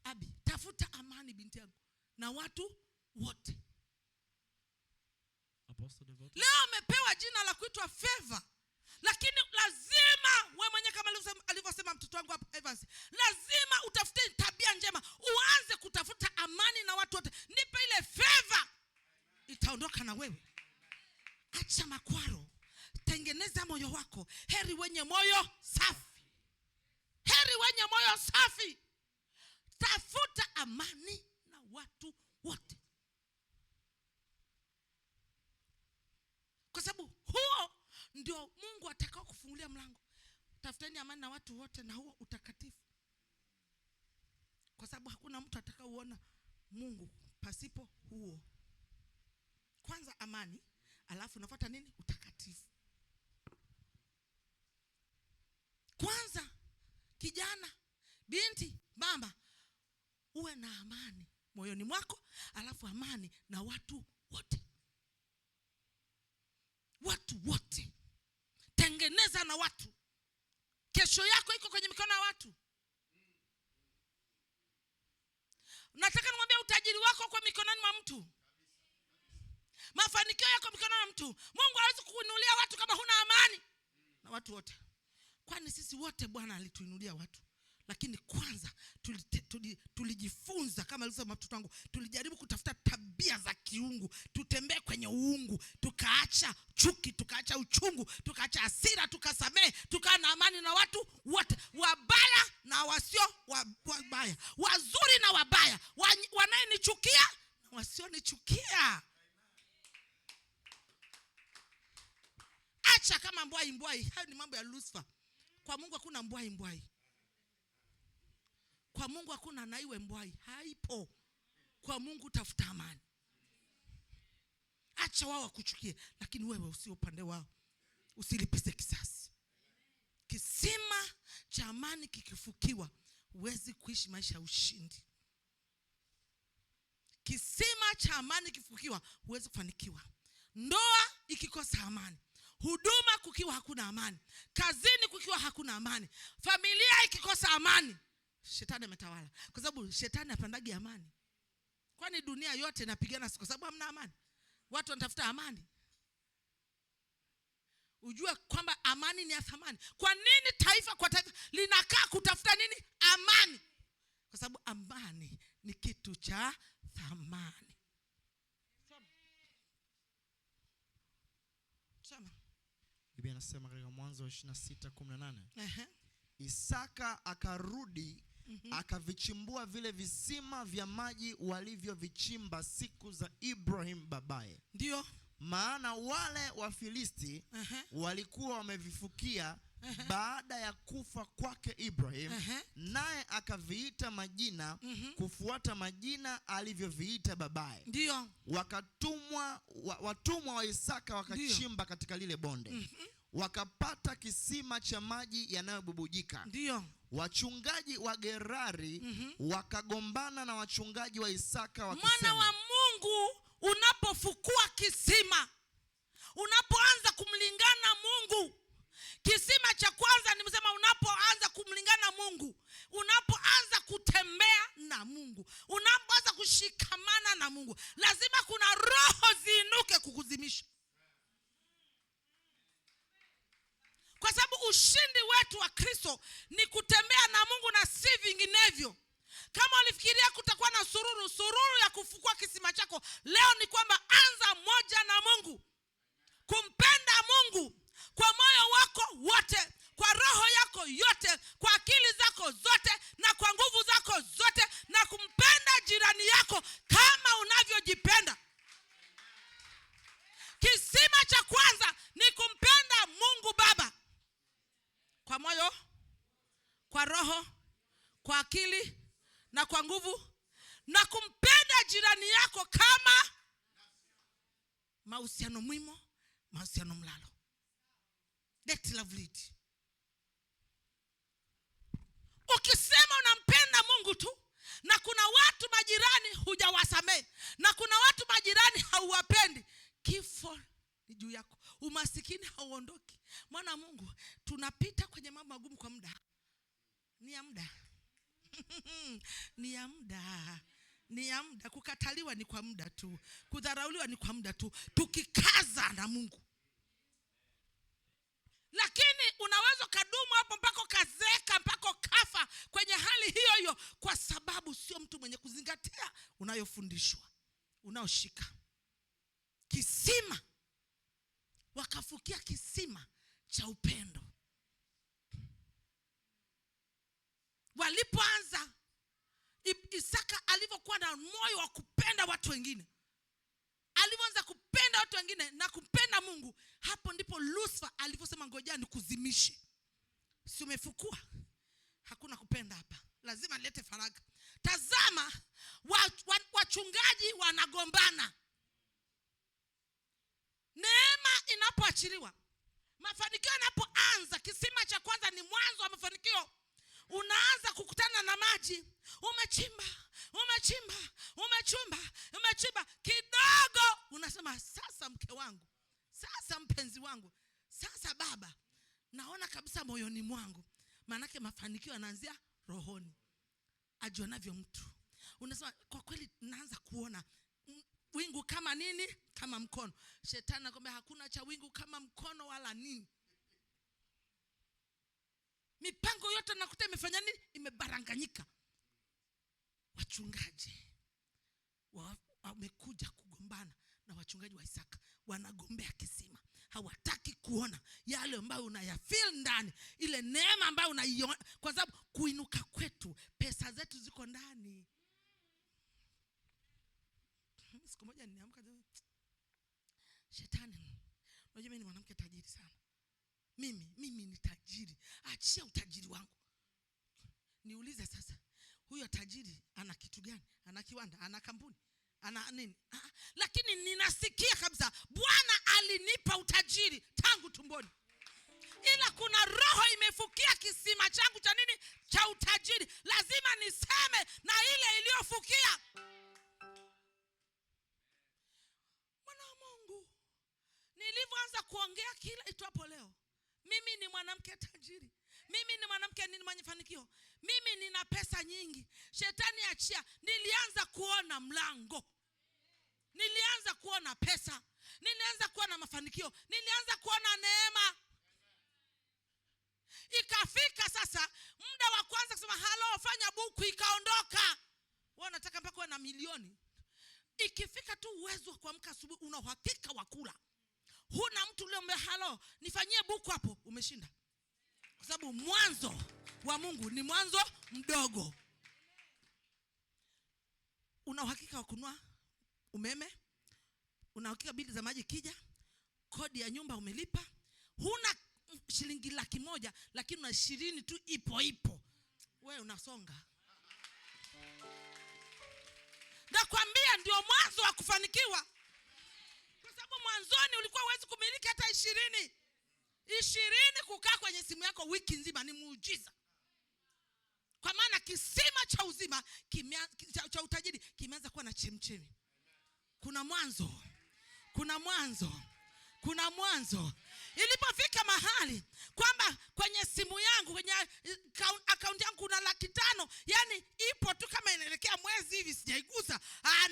Abi, tafuta amani binti yangu na watu wote. Leo amepewa jina la kuitwa Favor. Lakini lazima wewe mwenyewe, kama alivyosema mtoto wangu hapa Evans, lazima utafute tabia njema, uanze kutafuta amani na watu wote. Nipe ile favor, itaondoka na wewe. Acha makwaro, tengeneza moyo wako. Heri wenye moyo safi. Heri wenye moyo safi. Tafuta amani na watu wote. Kwa sababu huo ndio Mungu atakao kufungulia mlango. Tafuteni amani na watu wote na huo utakatifu, kwa sababu hakuna mtu atakaoona Mungu pasipo huo. Kwanza amani, alafu unafuata nini? Utakatifu. Kwanza kijana, binti, mama, uwe na amani moyoni mwako, alafu amani na watu wote. Watu wote. Tengeneza na watu. Kesho yako iko kwenye mikono ya watu. Nataka nimwambie, utajiri wako kwa mikononi mwa mtu. Mafanikio yako mikononi mwa mtu. Mungu hawezi kukuinulia watu kama huna amani na watu wote. Kwani sisi wote Bwana alituinulia watu. Lakini kwanza tulijifunza, kama alisema mtoto wangu, tulijaribu kutafuta tabia za kiungu, tutembee kwenye uungu, tukaacha chuki, tukaacha uchungu, tukaacha hasira, tukasamehe, tukaa na amani na watu wote, wabaya na wasio wabaya, wazuri na wabaya, wanayenichukia na wasionichukia. Acha kama mbwai. Hayo ni mambo ya Lucifer. Kwa Mungu hakuna mbwai. Kwa Mungu hakuna naiwe mbwai, haipo. Kwa Mungu tafuta amani. Acha wao wakuchukie, lakini wewe usio upande wao. Usilipize kisasi. Kisima cha amani kikifukiwa, huwezi kuishi maisha ya ushindi. Kisima cha amani kifukiwa, huwezi kufanikiwa. Ndoa ikikosa amani, huduma kukiwa hakuna amani, kazini kukiwa hakuna amani, familia ikikosa amani, shetani ametawala. Kwa sababu shetani hapandagi amani. Kwani dunia yote inapigana kwa sababu hamna amani? Watu wanatafuta amani. Ujue kwamba amani ni ya thamani. Kwa nini taifa kwa taifa linakaa kutafuta nini? Amani. Kwa sababu amani ni kitu cha thamani. Sema. Biblia inasema katika Mwanzo 26:18. Isaka akarudi, akavichimbua vile visima vya maji walivyovichimba siku za Ibrahim babaye. Ndio. Maana wale Wafilisti walikuwa wamevifukia baada ya kufa kwake Ibrahim, naye akaviita majina kufuata majina alivyoviita babaye. Ndio. Watumwa wa Isaka wakachimba katika lile bonde. Wakapata kisima cha maji yanayobubujika. Ndio. Wachungaji wa Gerari wakagombana na wachungaji wa Isaka wakisema, mwana wa Mungu, unapofukua kisima, unapoanza kumlingana Mungu, kisima cha kwanza nimesema, unapoanza kumlingana Mungu, unapoanza kutembea na Mungu, unapoanza kushikamana na Mungu, lazima kuna roho ziinuke kukuzimisha. Kwa sababu ushindi wetu wa Kristo ni kutembea na Mungu na si vinginevyo. Kama ulifikiria kutakuwa na sururu ya kufukua kisima chako, leo ni kwamba anza moja na Mungu. Kumpenda Mungu kwa moyo wako wote, kwa roho yako yote, kwa akili zako zote na kwa nguvu zako zote, na kumpenda jirani yako kama unavyojipenda. Kisima cha kwanza ni kumpenda Mungu Baba kwa moyo, kwa roho, kwa akili na kwa nguvu, na kumpenda jirani yako kama mahusiano mwimo, mahusiano mlalo. That's lovely. Ukisema unampenda Mungu tu, na kuna watu majirani hujawasamehe, na kuna watu majirani hauwapendi, kifo ni juu yako. Umasikini hauondoki. Mwana Mungu, tunapita kwenye mambo magumu kwa muda. Ni ya muda. Ni ya muda. Ni ya muda. Kukataliwa ni kwa muda tu. Kudharauliwa ni kwa muda tu. Tukikaza na Mungu. Lakini unaweza kadumu hapo mpaka kazeka, mpaka kafa kwenye hali hiyo hiyo, kwa sababu sio mtu mwenye kuzingatia unayofundishwa, unaoshika. Kisima. Wakafukia kisima cha upendo. Walipoanza, Isaka alivyokuwa na moyo wa kupenda watu wengine, alivyoanza kupenda kupenda watu wengine na kumpenda Mungu, hapo ndipo Lucifer aliposema ngoja nikuzimishe. Si umefukua? Hakuna kupenda hapa. Lazima nilete faraga. Tazama, wachungaji wanagombana. Neema inapoachiliwa, mafanikio yanapoanza, kisima cha kwanza ni mwanzo wa mafanikio. Unaanza kukutana na maji. Umechimba kidogo, unasema sasa mke wangu, sasa mpenzi wangu, sasa baba, naona kabisa moyoni mwangu. Maanake mafanikio yanaanzia rohoni, ajionavyo mtu. Unasema kwa kweli naanza kuona wingu kama nini? Kama mkono. Shetani anakuambia hakuna cha wingu kama mkono wala nini. Mipango yote nakuta imefanya nini? Imebaranganyika. Wachungaji wamekuja kugombana na wachungaji wa Isaka, wanagombea kisima. Hawataki kuona yale ambayo unayafeel ndani, ile neema ambayo unaiona, kwa sababu kuinuka kwetu, pesa zetu ziko ndani. Siku moja niliamka, shetani, unajua mimi ni mwanamke tajiri sana. Mimi ni tajiri. Achia utajiri wangu. Niulize sasa, huyo tajiri ana kitu gani? Ana kiwanda, ana kampuni, ana nini? Lakini ninasikia kabisa Bwana alinipa utajiri tangu tumboni. Ila kuna roho imefukia kisima changu cha nini? Cha utajiri. Lazima niseme na ile iliyofukia. Mwana wa Mungu, nilivyoanza kuongea kila itwapo leo, mimi ni mwanamke tajiri. Mimi ni mwanamke nini mwenye mafanikio. Mimi nina pesa nyingi. Shetani achia. Nilianza kuona mlango. Nilianza kuona pesa. Nilianza kuona mafanikio. Nilianza kuona neema. Ikafika sasa muda wa kwanza kusema halo fanya buku, ikaondoka. Wewe unataka mpaka uwe na milioni. Ikifika tu uwezo wa kuamka asubuhi una uhakika wa kula. Huna mtu leo mbele halo nifanyie buku hapo, umeshinda. Kwa sababu mwanzo wa Mungu ni mwanzo mdogo. Una uhakika wa kununua umeme, una uhakika bili za maji kija, kodi ya nyumba umelipa. Huna shilingi 100,000 lakini una 20 tu ipo. Wewe unasonga. Nakwambia ndio mwanzo wa kufanikiwa. Kwa sababu mwanzoni ulikuwa huwezi kumiliki hata 20 kukaa kwenye simu yako wiki nzima ni muujiza. Kwa maana kisima cha uzima cha utajiri kimeanza kuwa na chemchemi. Kuna mwanzo. Ilipofika mahali kwamba kwenye simu yangu, kwenye account yangu kuna 500,000, yani ipo tu kama inaelekea mwezi hivi sijaigusa.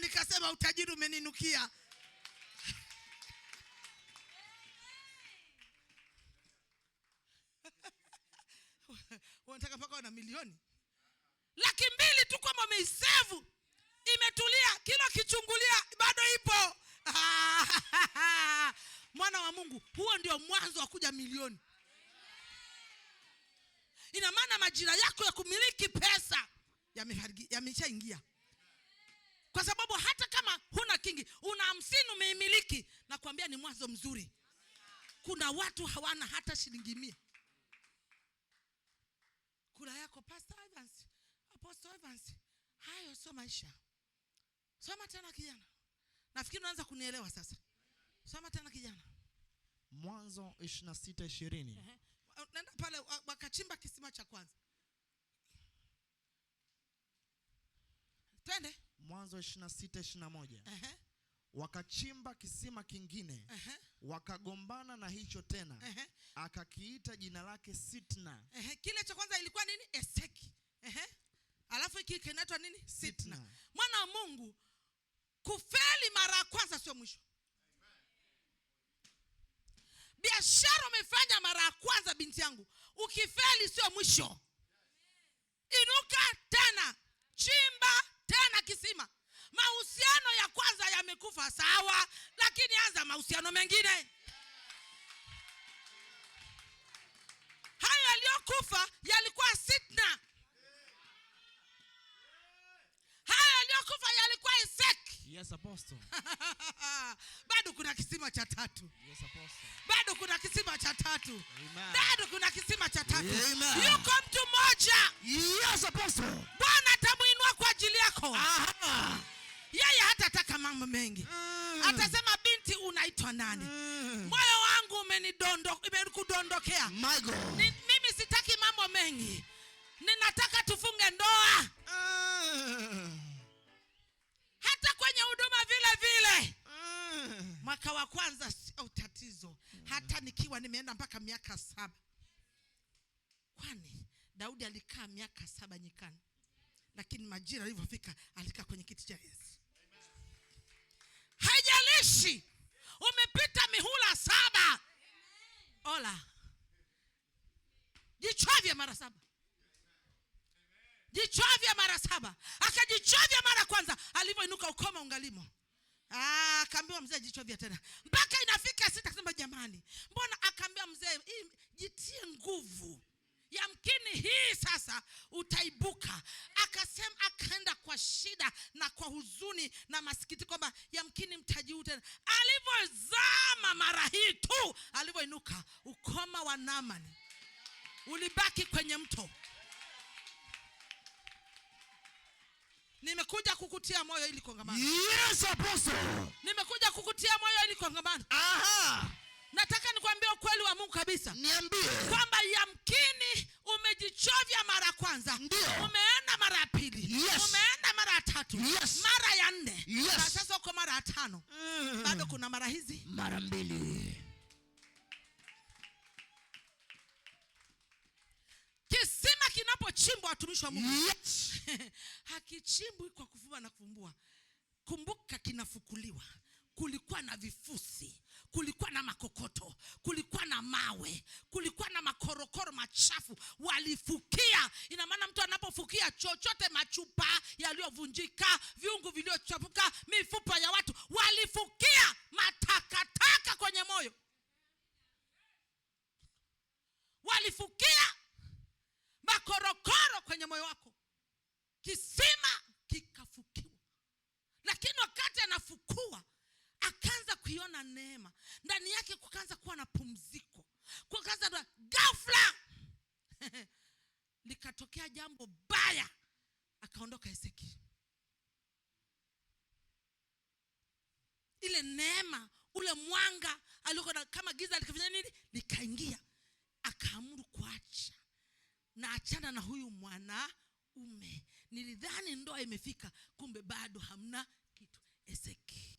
Nikasema utajiri umeninukia. Unataka mpaka una milioni 200,000 tu kama umeisevu, imetulia, kilo kichungulia bado ipo. Mwana wa Mungu, huo ndio mwanzo wa kuja milioni. Ina maana majira yako ya kumiliki pesa yameshaingia. Kwa sababu hata kama huna kingi, una 50 umeimiliki, na kuambia ni mwanzo mzuri. Kuna watu hawana hata shilingi 100. Kula yako Pastor Evans, Apostle Evans, hayo sio maisha. Soma tena kijana. Nafikiri unaanza kunielewa sasa. Soma tena kijana. Mwanzo 26:20. Nenda pale wakachimba kisima cha kwanza. Twende. Mwanzo 26:21. Wakachimba kisima kingine. Wakagombana na hicho tena. Akakiita jina lake Sitna. Kile cha kwanza ilikuwa nini? Eseki. Alafu hiki kinaitwa nini? Sitna. Mwana wa Mungu, kufeli mara ya kwanza sio mwisho. Biashara umefanya mara ya kwanza binti yangu, ukifeli sio mwisho. Inuka tena, chimba tena kisima. Mahusiano ya kwanza yamekufa sawa, lakini anza mahusiano mengine. Hayo yaliyokufa yalikuwa Sitna. Hayo yaliyokufa yalikuwa Eseki. Yes, Apostle. Bado kuna kisima cha tatu. Yes, apostle. Bado kuna kisima cha tatu. Amen. Bado kuna kisima cha tatu. Amen. Yuko mtu mmoja. Yes, apostle. Bwana atamuinua kwa ajili yako. Aha. Yeye hatataka mambo mengi. Atasema, binti unaitwa nani? Moyo wangu umenikudondokea. My God. Mimi sitaki mambo mengi. Ninataka tufunge ndoa. Hata kwenye huduma vile vile. Mwaka wa kwanza sio tatizo. Hata nikiwa nimeenda mpaka miaka 7. Kwani Daudi alikaa miaka 7 nyikani. Lakini majira yalipofika alikaa kwenye kiti cha Yesu. Haijalishi umepita mihula 7. Ola. Jichovya mara 7. Jichovya mara 7. Akajichovya mara kwanza, alivyoinuka ukoma ungalimo. Akaambiwa mzee jichovya tena. Mpaka inafika 6 akasema jamani. Mbona akaambia mzee jitie nguvu. Yamkini hii sasa utaibuka. Akasema, akaenda kwa shida na kwa huzuni na masikitiko kwamba yamkini mtaji tena. Alivyozama mara hii tu, alivyoinuka ukoma wa Naamani ulibaki kwenye mto. Nimekuja kukutia moyo ili kongamano. Yes, apostle. Nimekuja kukutia moyo ili kongamano. Aha. Nataka nikwambie ukweli wa Mungu kabisa. Niambie. Kwamba yamkini umejichovya mara kwanza. Ndio. Umeenda mara ya pili. Yes. Umeenda mara ya 3. Yes. Mara ya 4. Yes. Na sasa uko mara ya 5. Bado kuna mara hizi mara 2. Kisima kinapochimbwa, watumishi wa Mungu. Yes. Hakichimbwi kwa kufumba na kufumbua. Kumbuka kinafukuliwa. Kulikuwa na vifusi, kulikuwa na makokoto, kulikuwa na mawe, kulikuwa na makorokoro machafu. Walifukia. Ina maana mtu anapofukia chochote, machupa yaliyovunjika, viungu vilivyochafuka, mifupa ya watu, walifukia matakataka kwenye moyo. Walifukia makorokoro kwenye moyo wako. Kisima kikafukiwa. Lakini wakati anafukua, akaanza kuiona neema. Ndani yake kukaanza kuwa na pumziko. Kukaanza na ghafla likatokea jambo baya. Akaondoka Ezekiel. Ile neema, ule mwanga alikuwa kama giza likafanya nini? Likaingia. Akaamuru kuacha. Na achana na huyu mwanaume. Nilidhani ndoa imefika, kumbe bado hamna kitu. Ezekiel.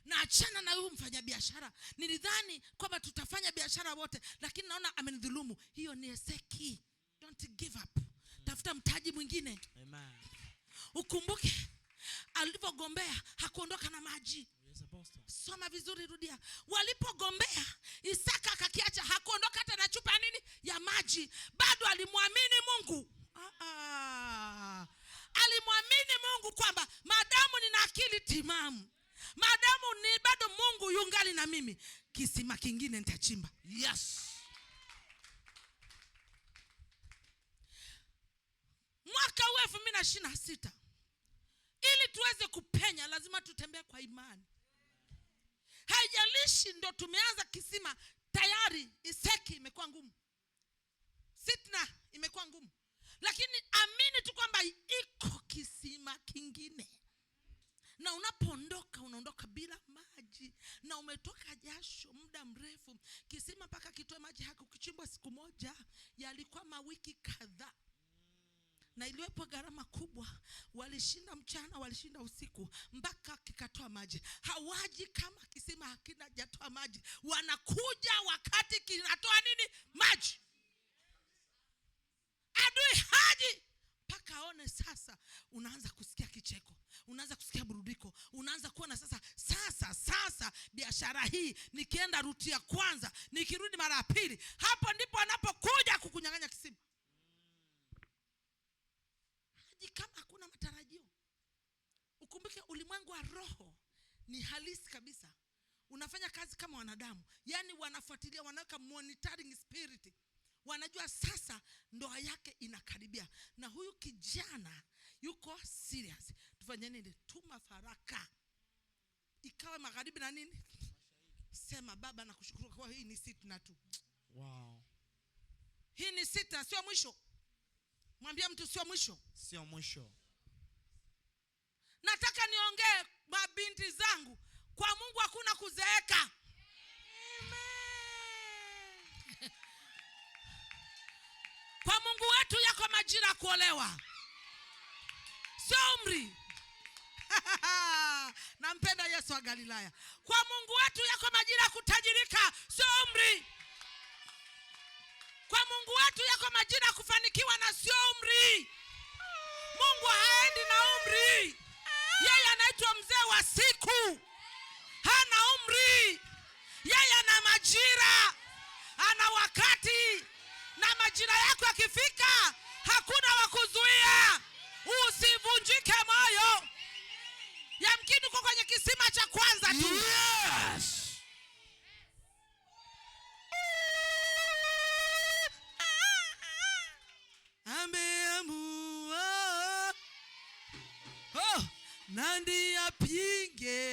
Na achana na huyu mfanyabiashara. Nilidhani kwamba tutafanya biashara wote, lakini naona amenidhulumu. Hiyo ni Ezekiel. Don't give up. Tafuta mtaji mwingine. Amen. Ukumbuke alipogombea hakuondoka na maji. Yes, apostle. Soma vizuri, rudia. Walipogombea, Isaka akakiacha, hakuondoka hata na chupa nini ya maji. Bado alimwamini Mungu. Alimwamini Mungu kwamba madamu nina akili timamu, madamu ni bado Mungu yungali na mimi, kisima kingine nitachimba. Yes. Mwaka 2026 ili tuweze kupenya lazima tutembee kwa imani. Haijalishi ndo tumeanza kisima tayari, Iseki imekuwa ngumu, Sitna imekuwa ngumu, lakini amini tu kwamba iko kisima kingine. Na unapoondoka unaondoka bila maji, na umetoka jasho muda mrefu. Kisima mpaka kitoe maji hakukichimbwa siku moja, yalikuwa mawiki kadhaa. Na iliwepo gharama kubwa. Walishinda mchana, walishinda usiku, mpaka kikatoa maji. Hawaji kama kisima hakina jatoa maji. Wanakuja wakati kinatoa nini? Maji. Adui haji mpaka aone. Sasa unaanza kusikia kicheko, unaanza kusikia burudiko, unaanza kuona sasa biashara hii nikienda ruti ya kwanza, nikirudi mara ya pili, hapo ndipo anapokuja kukunyang'anya kisima. Haji kama hakuna matarajio. Ukumbuke ulimwengu wa roho ni halisi kabisa. Unafanya kazi kama wanadamu. Yaani wanafuatilia, wanaweka monitoring spirit. Wanajua sasa ndoa yake inakaribia. Na huyu kijana yuko serious. tufanye nini? Tuma faraka ikawe magharibi na nini? Sema Baba nakushukuru kwa hii ni sitna tu. Wow. Hii ni sitna, sio mwisho. Mwambie mtu sio mwisho. Sio mwisho. Nataka niongee mabinti zangu, kwa Mungu hakuna kuzeeka. Kwa Mungu wetu yako majira kuolewa, sio umri. Nampenda Yesu wa Galilaya. Kwa Mungu wetu yako majira kutajirika, sio umri. Kwa Mungu wetu yako majira kufanikiwa na sio umri. Mungu haendi na umri. Yeye anaitwa mzee wa siku. Hana umri. Yeye ana majira, ana wakati, na majira yako yakifika hakuna wa kuzuia. Usivunjike moyo. Yamkini uko kwenye kisima cha kwanza tu. Yes. Ameamua. Nandi apinge.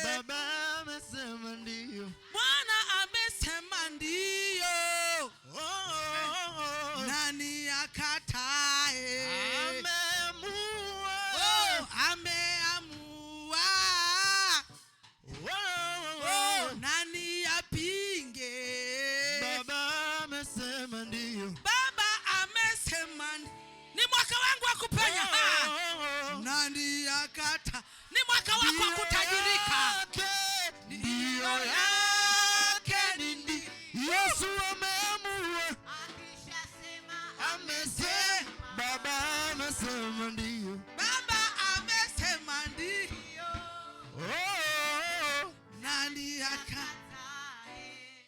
Baba amesema ndio. Bwana amesema ndio. Nani akatae? Ameamua. Ameamua. Nani apinge? Baba amesema ndio. Baba amesema ni mwaka wangu wa kupenya. Nani akata? Ni mwaka wako wa kutajirika. Ndio yake nini? Yesu ameamua. Amesema. Baba amesema ndio. Baba amesema ndio. Nani akata?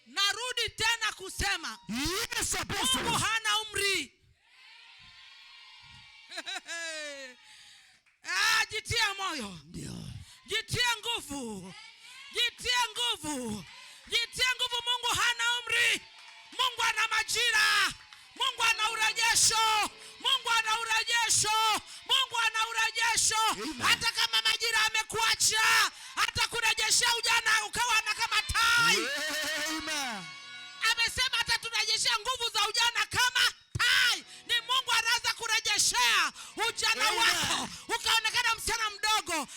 Narudi tena kusema, Yes, Apostle. Mungu hana umri. Jitie moyo. Ndio. Jitie nguvu. Jitie nguvu. Jitie nguvu. Mungu hana umri. Mungu ana majira. Mungu ana urejesho. Mungu ana urejesho. Mungu ana urejesho. Amen. Hata kama majira amekuacha, hata kurejeshea ujana ukawa na kama tai. Amen. Amesema hata turejeshea nguvu za ujana kama tai. Ni Mungu anaweza kurejeshea ujana wako ukaonekana msichana mdogo.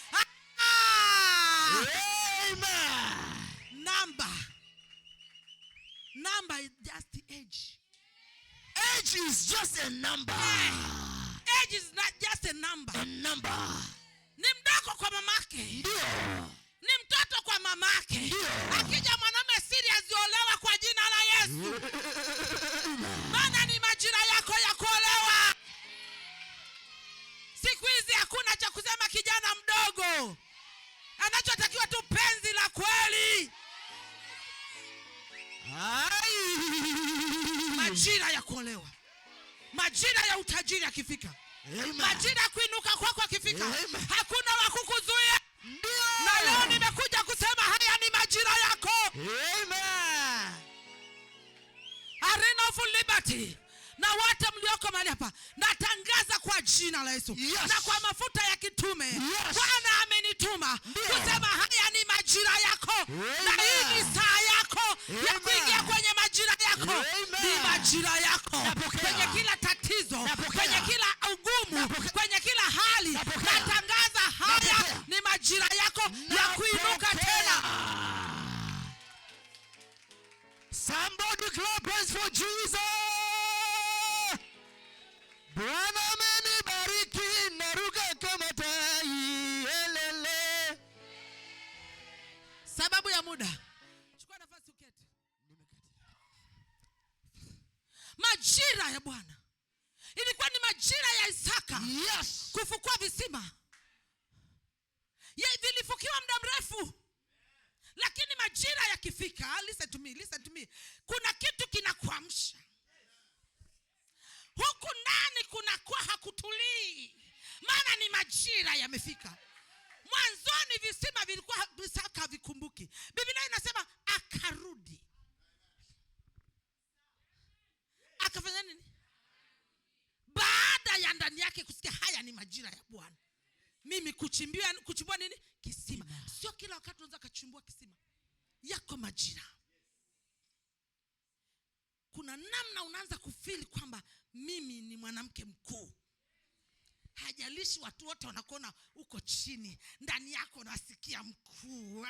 Amen. Number is just the age. Age is just a number. Age is not just a number. A number. Ni mdogo kwa mamake. Ndio. Ni mtoto kwa mamake. Ndio. Akija mwanaume serious ziolewa kwa jina la Yesu. Maana ni majira yako ya kuolewa. Siku hizi hakuna cha kusema kijana mdogo. Anachotakiwa tu penzi la kweli. Majira ya kuolewa. Majira ya utajiri yakifika. Majira ya kuinuka kwako akifika. Hakuna wa kukuzuia. Na leo nimekuja kusema haya ni majira yako. Amen. Arena of liberty. Na wote mlioko mahali hapa, natangaza kwa jina la Yesu. Yes. Na kwa mafuta ya kitume. Yes. Bwana amenituma kusema haya ni majira yako. Amen. Na hii ni saa yako ya kuingia kwenye majira yako. Amen. Ni majira yako. Napokea. Kwenye kila tatizo, Napokea. kwenye kila ugumu, Napokea. kwenye kila hali, Napokea. natangaza haya Napokea. ni majira yako ya kuinuka tena. Somebody clap hands for Jesus. Bwana amenibariki naruka kama tai. Elele. Sababu ya muda, chukua nafasi uketi. Majira ya Bwana ilikuwa ni majira ya Isaka. Yes. Kufukua visima. Vilifukiwa muda mrefu. Lakini majira yakifika, listen to me. Kuna kitu kinakuamsha. Huku ndani kunakuwa hakutulii. Maana ni majira yamefika. Mwanzoni visima vilikuwa Isaka vikumbuki. Biblia inasema akarudi. Akafanya nini? Baada ya ndani yake kusikia haya ni majira ya Bwana. mimi kuchimbua nini? Kisima. Sio kila wakati unaweza kuchimbua kisima. Yako majira. Kuna namna unaanza kufeel kwamba mimi ni mwanamke mkuu. Hajalishi watu wote wanakuona uko chini, ndani yako unasikia mkuu.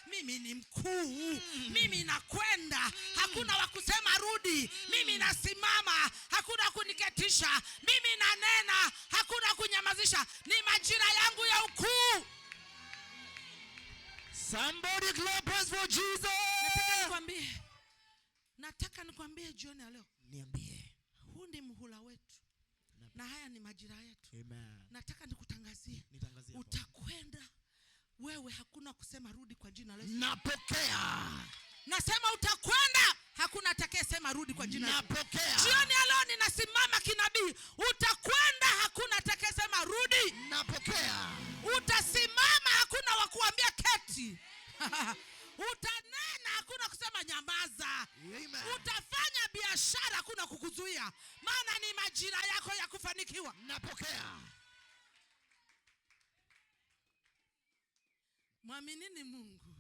Mimi ni mkuu. Mimi nakwenda, hakuna wa kusema rudi. Mimi nasimama, hakuna kuniketisha. Mimi nanena, hakuna kunyamazisha. Ni majira yangu ya ukuu. Somebody clap for Jesus. Nataka nikwambie jioni ya leo. Niambie. Huu ni muhula wetu. Na haya ni majira yetu. Amen. Nataka nikutangazie. Utakwenda wewe, hakuna kusema rudi kwa jina la Yesu. Napokea. Nasema utakwenda, hakuna atakayesema rudi kwa jina la Yesu. Napokea. Jioni ya leo ninasimama kinabii. Utakwenda, hakuna atakayesema rudi. Napokea. Utasimama, hakuna wa kuambia keti. Utanena, hakuna kusema nyamaza. Amen. Utafanya biashara, hakuna kukuzuia. Maana ni majira yako ya kufanikiwa. Napokea. Mwaminini Mungu.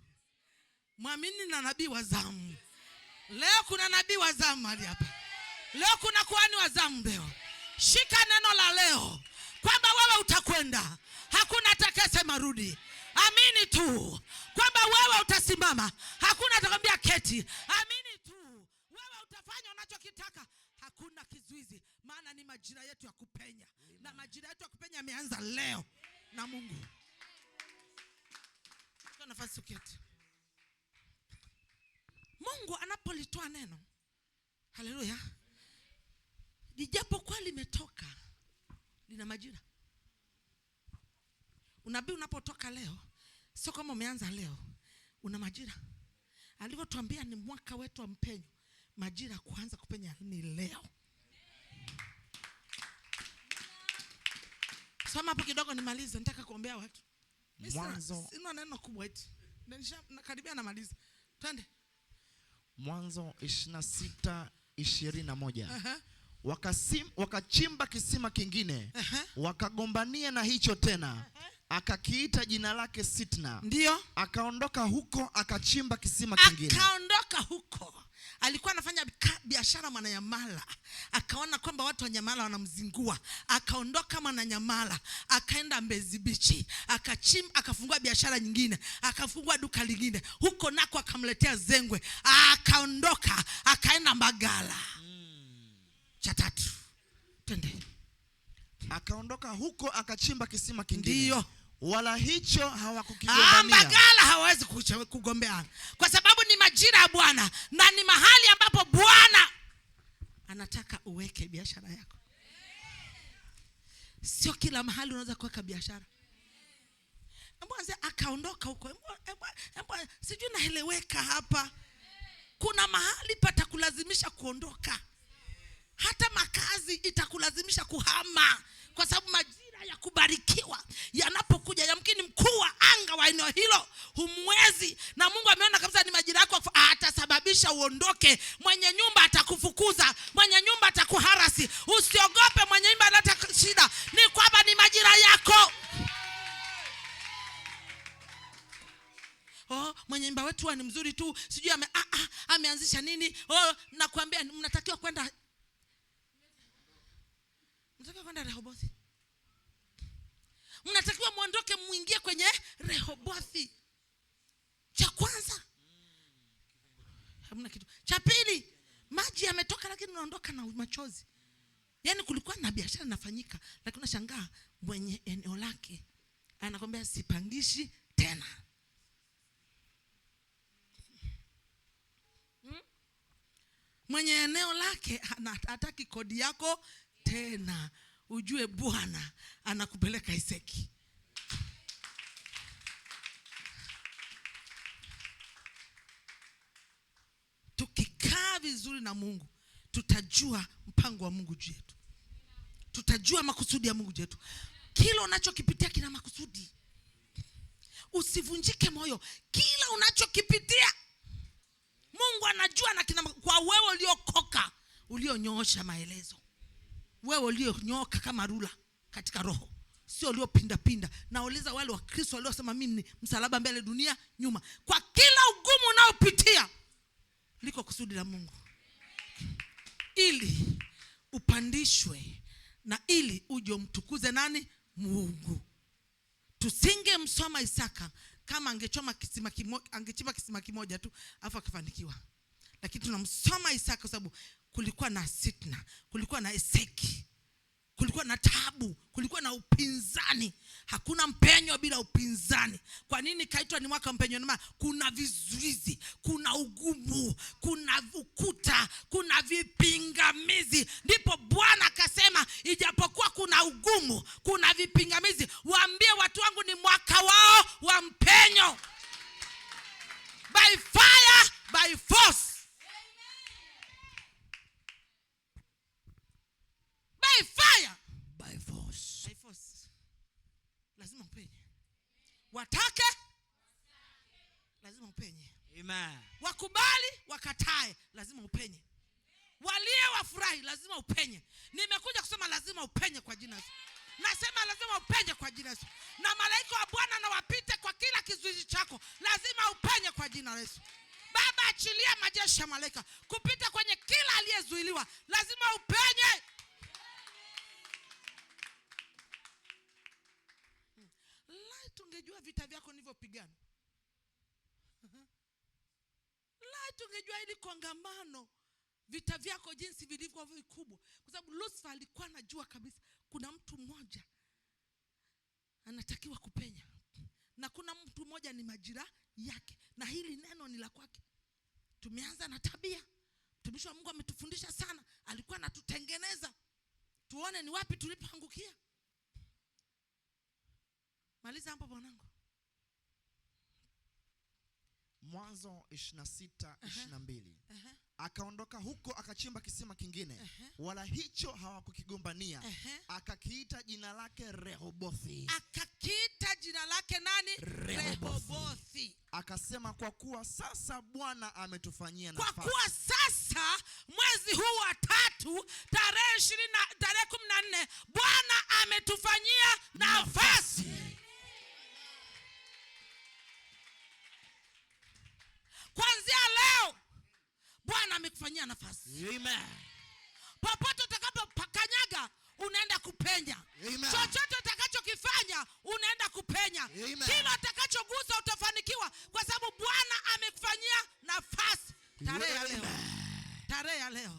Mwamini na nabii wa zamu. Leo kuna nabii wa zamu hali hapa. Leo kuna kuhani wa zamu leo. Shika neno la leo kwamba wewe utakwenda, hakuna atakayesema rudi. Amini tu kwamba wewe utasimama, hakuna atakwambia keti. Amini tu wewe utafanya unachokitaka, hakuna kizuizi. Maana ni majira yetu ya kupenya. Amen. Na majira yetu ya kupenya yameanza leo na Mungu. Kwa nafasi uketi. Mungu anapolitoa neno, haleluya, lijapokuwa limetoka, lina majira. Unabii unapotoka leo, sio kama umeanza leo, una majira. Alivyotuambia ni mwaka wetu wa mpenyo, majira kuanza kupenya ni leo. Soma hapo kidogo nimalize, nataka kuombea watu. Mwanzo. Sina neno kubwa eti. Nakaribia namaliza. Twende. Mwanzo 26:21. Wakachimba kisima kingine. Wakagombania na hicho tena. Akakiita jina lake Sitna. Ndio. Akaondoka huko akachimba kisima kingine. Akaondoka huko. Alikuwa anafanya biashara Mwananyamala. Akaona kwamba watu wa Nyamala wanamzingua. Akaondoka Mwananyamala, akaenda Mbezi Beach. Akafungua biashara nyingine, akafungua duka lingine. Huko nako akamletea zengwe. Akaondoka, akaenda Mbagala. Cha tatu. Twende. Akaondoka huko akachimba kisima kingine. Ndio. Wala hicho hawakukigombania. Mbagala hawezi kugombeana. Kwa sababu ni majira ya Bwana na ni mahali ambapo Bwana anataka uweke biashara yako. Sio kila mahali unaweza kuweka biashara. Mwanzo akaondoka huko. Sijui naeleweka hapa. Kuna mahali patakulazimisha kuondoka. Hata makazi itakulazimisha kuhama, kwa sababu majira ya kubarikiwa yanapokuja, yamkini mkuu wa anga wa eneo hilo humwezi, na Mungu ameona kabisa ni majira yako, atasababisha uondoke. Mwenye nyumba atakufukuza, mwenye nyumba atakuharasi. Usiogope mwenye nyumba analeta shida, ni kwamba ni majira yako. Mwenye nyumba wetu ni mzuri tu, sijui ameanzisha nini. Nakwambia mnatakiwa kwenda Rehobothi. Mnatakiwa muondoke muingie kwenye Rehobothi. Cha kwanza. Hamna kitu. Cha pili, maji yametoka lakini unaondoka na machozi. Yaani kulikuwa na biashara inafanyika, lakini unashangaa mwenye eneo lake anakwambia sipangishi tena. Mwenye eneo lake hataki kodi yako tena. Ujue Bwana anakupeleka Iseki. Tukikaa vizuri na Mungu, tutajua mpango wa Mungu juu yetu. Tutajua makusudi ya Mungu juu yetu. Kila unachokipitia kina makusudi. Usivunjike moyo. Kila unachokipitia Mungu anajua, na kwa wewe uliokoka, ulionyoosha maelezo. Wewe ulionyoka kama rula katika roho, sio uliopinda. Nauliza wale wa Kristo waliosema mimi ni msalaba mbele, dunia nyuma. Kwa kila ugumu unaopitia liko kusudi la Mungu, ili upandishwe na ili uje umtukuze nani? Mungu. Tusingemsoma Isaka kama angechoma kisima kimoja, angechimba kisima kimoja tu afa akafanikiwa. Lakini tunamsoma Isaka kwa sababu kulikuwa na sitna, kulikuwa na eseki, kulikuwa na taabu, kulikuwa na upinzani. Hakuna mpenyo bila upinzani. Kwa nini kaitwa ni mwaka mpenyo? Maana kuna vizuizi, kuna ugumu, kuna ukuta, kuna vipingamizi. Ndipo Bwana akasema ijapokuwa kuna ugumu, kuna vipingamizi, waambie watu wangu ni mwaka wao wa mpenyo. By fire, by force. By fire, by force. By force. Lazima upenye. Watake, lazima upenye. Amen. Wakubali, wakatae, lazima upenye. Walie, wafurahi, lazima upenye. Nimekuja kusema lazima upenye kwa jina la Yesu. Nasema lazima upenye kwa jina la Yesu. Na malaika wa Bwana na wapite kwa kila kizuizi chako. Lazima upenye kwa jina la Yesu. Baba, achilia majeshi ya malaika kupita kwenye kila aliyezuiliwa. Lazima upenye. Tungejua vita vyako nilivyopigana. Tungejua ili kongamano vita vyako jinsi vilivyo vikubwa. Kwa sababu Lucifer alikuwa anajua kabisa kuna mtu mmoja anatakiwa kupenya. Na kuna mtu mmoja ni majira yake. Na hili neno ni la kwake. Tumeanza na tabia. Mtumishi wa Mungu ametufundisha sana. Alikuwa anatutengeneza tuone ni wapi tulipoangukia. Maliza hapo bwanangu. Mwanzo 26:22. Akaondoka huko akachimba kisima kingine. Wala hicho hawakukigombania. Akakiita jina lake Rehobothi. Akakiita jina lake nani? Rehobothi. Akasema kwa kuwa sasa Bwana ametufanyia nafasi. Kwa kuwa sasa mwezi huu wa 3 tarehe 14 Bwana ametufanyia nafasi. Kuanzia leo Bwana amekufanyia nafasi. Amen. Popote utakapokanyaga unaenda kupenya. Amen. Chochote utakachokifanya unaenda kupenya. Amen. Kila utakachogusa utafanikiwa kwa sababu Bwana amekufanyia nafasi. Tarehe ya leo. Tarehe ya leo.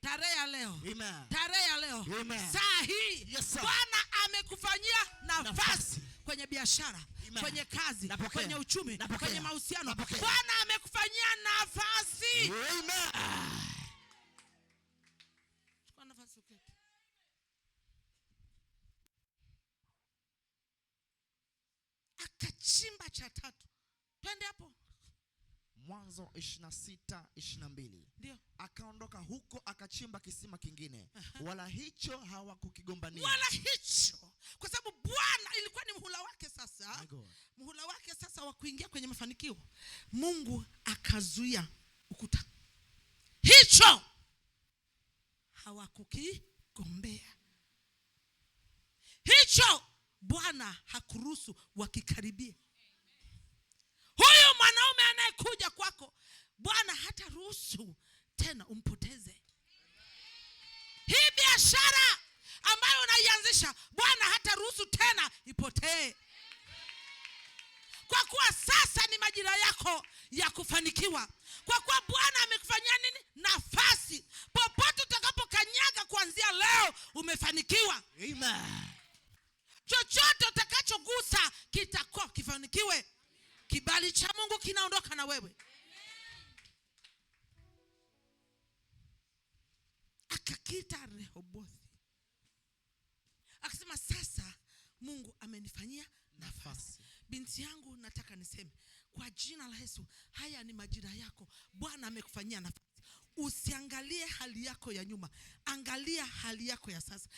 Tarehe ya leo. Amen. Tarehe ya leo. Amen. Saa hii Yes, Bwana amekufanyia nafasi. Kwenye biashara, Amen. Kwenye kazi, Napokea. kwenye uchumi, Napokea. kwenye mahusiano. Napokea. Bwana amekufanyia nafasi. Amen. Chukua nafasi uketi. Akachimba cha 3. Twende hapo. Mwanzo 26:22. Ndio. Akaondoka huko akachimba kisima kingine. Wala hicho hawakukigombania. Wala hicho. Kwa sababu Bwana ilikuwa ni muhula wake sasa. Muhula wake sasa wa kuingia kwenye mafanikio. Mungu akazuia ukuta. Hicho hawakukigombea. Hicho Bwana hakuruhusu wakikaribie. Huyu mwanaume anayekuja kwako Bwana hata ruhusu tena umpoteze. Hii biashara ambayo unaianzisha Bwana hata ruhusu tena ipotee. Kwa kuwa sasa ni majira yako ya kufanikiwa. Kwa kuwa Bwana amekufanyia nini? Nafasi. Popote utakapokanyaga kuanzia leo umefanikiwa. Amen. Chochote utakachogusa kitakuwa kifanikiwe. Kibali cha Mungu kinaondoka na wewe. Akakiita Rehobothi. Akasema sasa Mungu amenifanyia nafasi. Binti yangu, nataka niseme kwa jina la Yesu, haya ni majira yako. Bwana amekufanyia nafasi. Usiangalie hali yako ya nyuma, angalia hali yako ya sasa.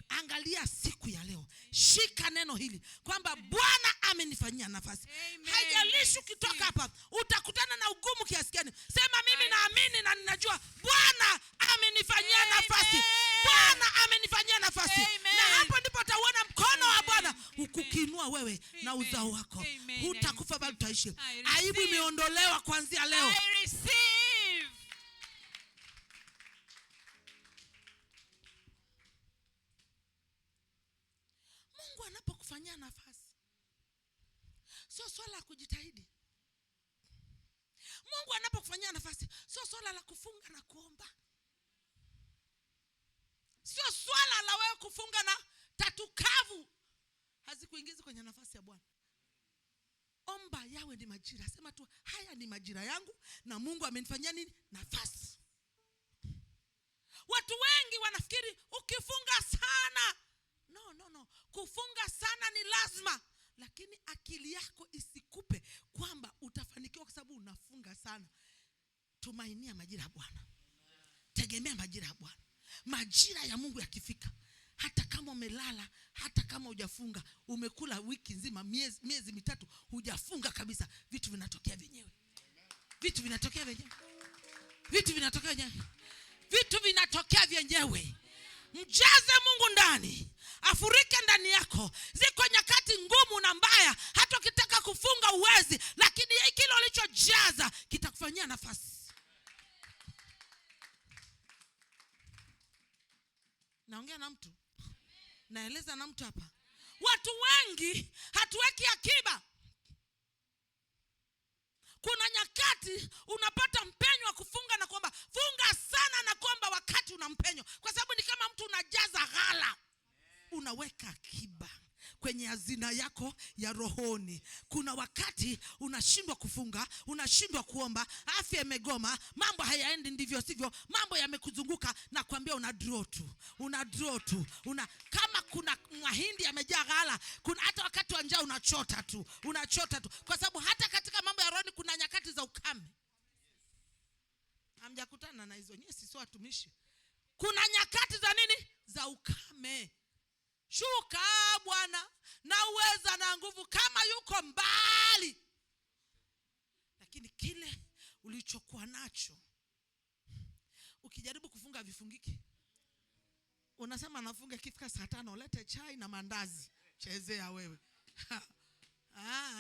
Angalia siku ya leo. Shika neno hili kwamba Bwana amenifanyia nafasi. Haijalishi ukitoka hapa utakutana na ugumu kiasi gani. Sema mimi naamini na ninajua Bwana amenifanyia nafasi. Bwana amenifanyia nafasi. Na hapo ndipo utaona mkono wa Bwana kukiinua wewe na uzao wako. Amen. Hutakufa bali utaishi. I Aibu receive. imeondolewa kuanzia leo. I receive. Mungu anapokufanyia nafasi, sio swala la kujitahidi. Mungu anapokufanyia nafasi, sio swala la kufunga na kuomba. Sio swala la wewe kufunga na tatukavu. Hazikuingizi kwenye nafasi ya Bwana. Omba yawe ni majira. Sema tu, haya ni majira yangu na Mungu amenifanyia nini? Nafasi. Watu wengi wanafikiri ukifunga sana. No. Kufunga sana ni lazima. Lakini akili yako isikupe kwamba utafanikiwa kwa sababu unafunga sana. Tumainia majira ya Bwana. Tegemea majira ya Bwana. Majira ya Mungu yakifika, hata kama umelala, hata kama hujafunga, umekula wiki nzima, miezi mitatu hujafunga kabisa, vitu vinatokea vyenyewe. Vitu vinatokea vyenyewe. Vitu vinatokea vyenyewe. Vitu vinatokea vyenyewe. Mjaze Mungu ndani. Afurike ndani yako. Ziko nyakati ngumu na mbaya, hata ukitaka kufunga uwezi, lakini kile ulichojaza kitakufanyia nafasi. Naongea na mtu. Naeleza na mtu hapa. Watu wengi hatuweki akiba. Kuna nyakati unapata mpenyo wa kufunga na kuomba. Funga sana na kuomba wakati una mpenyo, kwa sababu ni kama mtu unajaza ghala. Unaweka akiba kwenye hazina yako ya rohoni. Kuna wakati unashindwa kufunga, unashindwa kuomba, afya imegoma, mambo hayaendi ndivyo sivyo, mambo yamekuzunguka, na kuambia una draw tu. Kama kuna mahindi yamejaa ghala, kuna hata wakati wa njaa unachota tu. Kwa sababu hata katika mambo ya rohoni kuna nyakati za ukame. Hamjakutana na hizo? Nyinyi sio watumishi. Kuna nyakati za nini? Za ukame. Shuka Bwana na uweza na nguvu kama yuko mbali. Lakini kile ulichokuwa nacho, ukijaribu kufunga vifungiki. Unasema nafunga, kifika saa 5 lete chai na mandazi. Chezea wewe.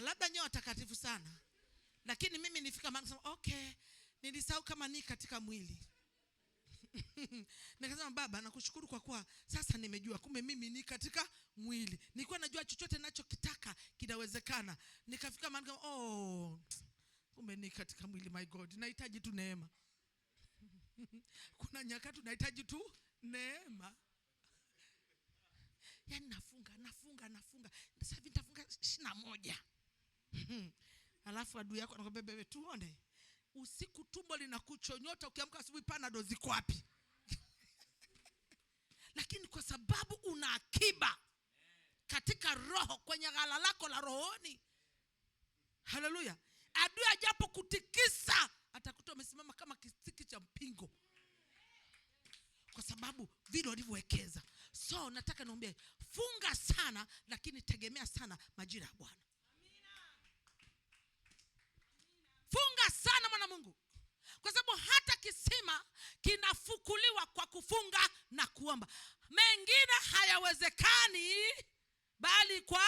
Labda nyote watakatifu sana. Lakini mimi nifika mahali nasema okay, nilisahau kama ni katika mwili. Nikasema Baba, nakushukuru kwa kuwa sasa nimejua kumbe mimi ni katika mwili. Nilikuwa najua chochote ninachokitaka kinawezekana. Nikafika mahali kumbe ni katika mwili. My God, nahitaji tu neema. Kuna nyakati unahitaji tu neema. Yaani nafunga. Sasa hivi nitafunga 21. Alafu adui yako anakuambia bebe tuone. Usiku tumbo linakuchonyota, ukiamka asubuhi Panadol ziko wapi? Lakini kwa sababu una akiba katika roho, kwenye ghala lako la rohoni. Haleluya. Adui ajapo kutikisa, atakuta umesimama kama kisiki cha mpingo. Kwa sababu vile ulivyowekeza. So nataka niombe, funga sana lakini tegemea sana majira ya Bwana. Funga sana mwana Mungu. Kwa sababu hata kisima kinafukuliwa kwa kufunga na kuomba. Mengine hayawezekani bali kwa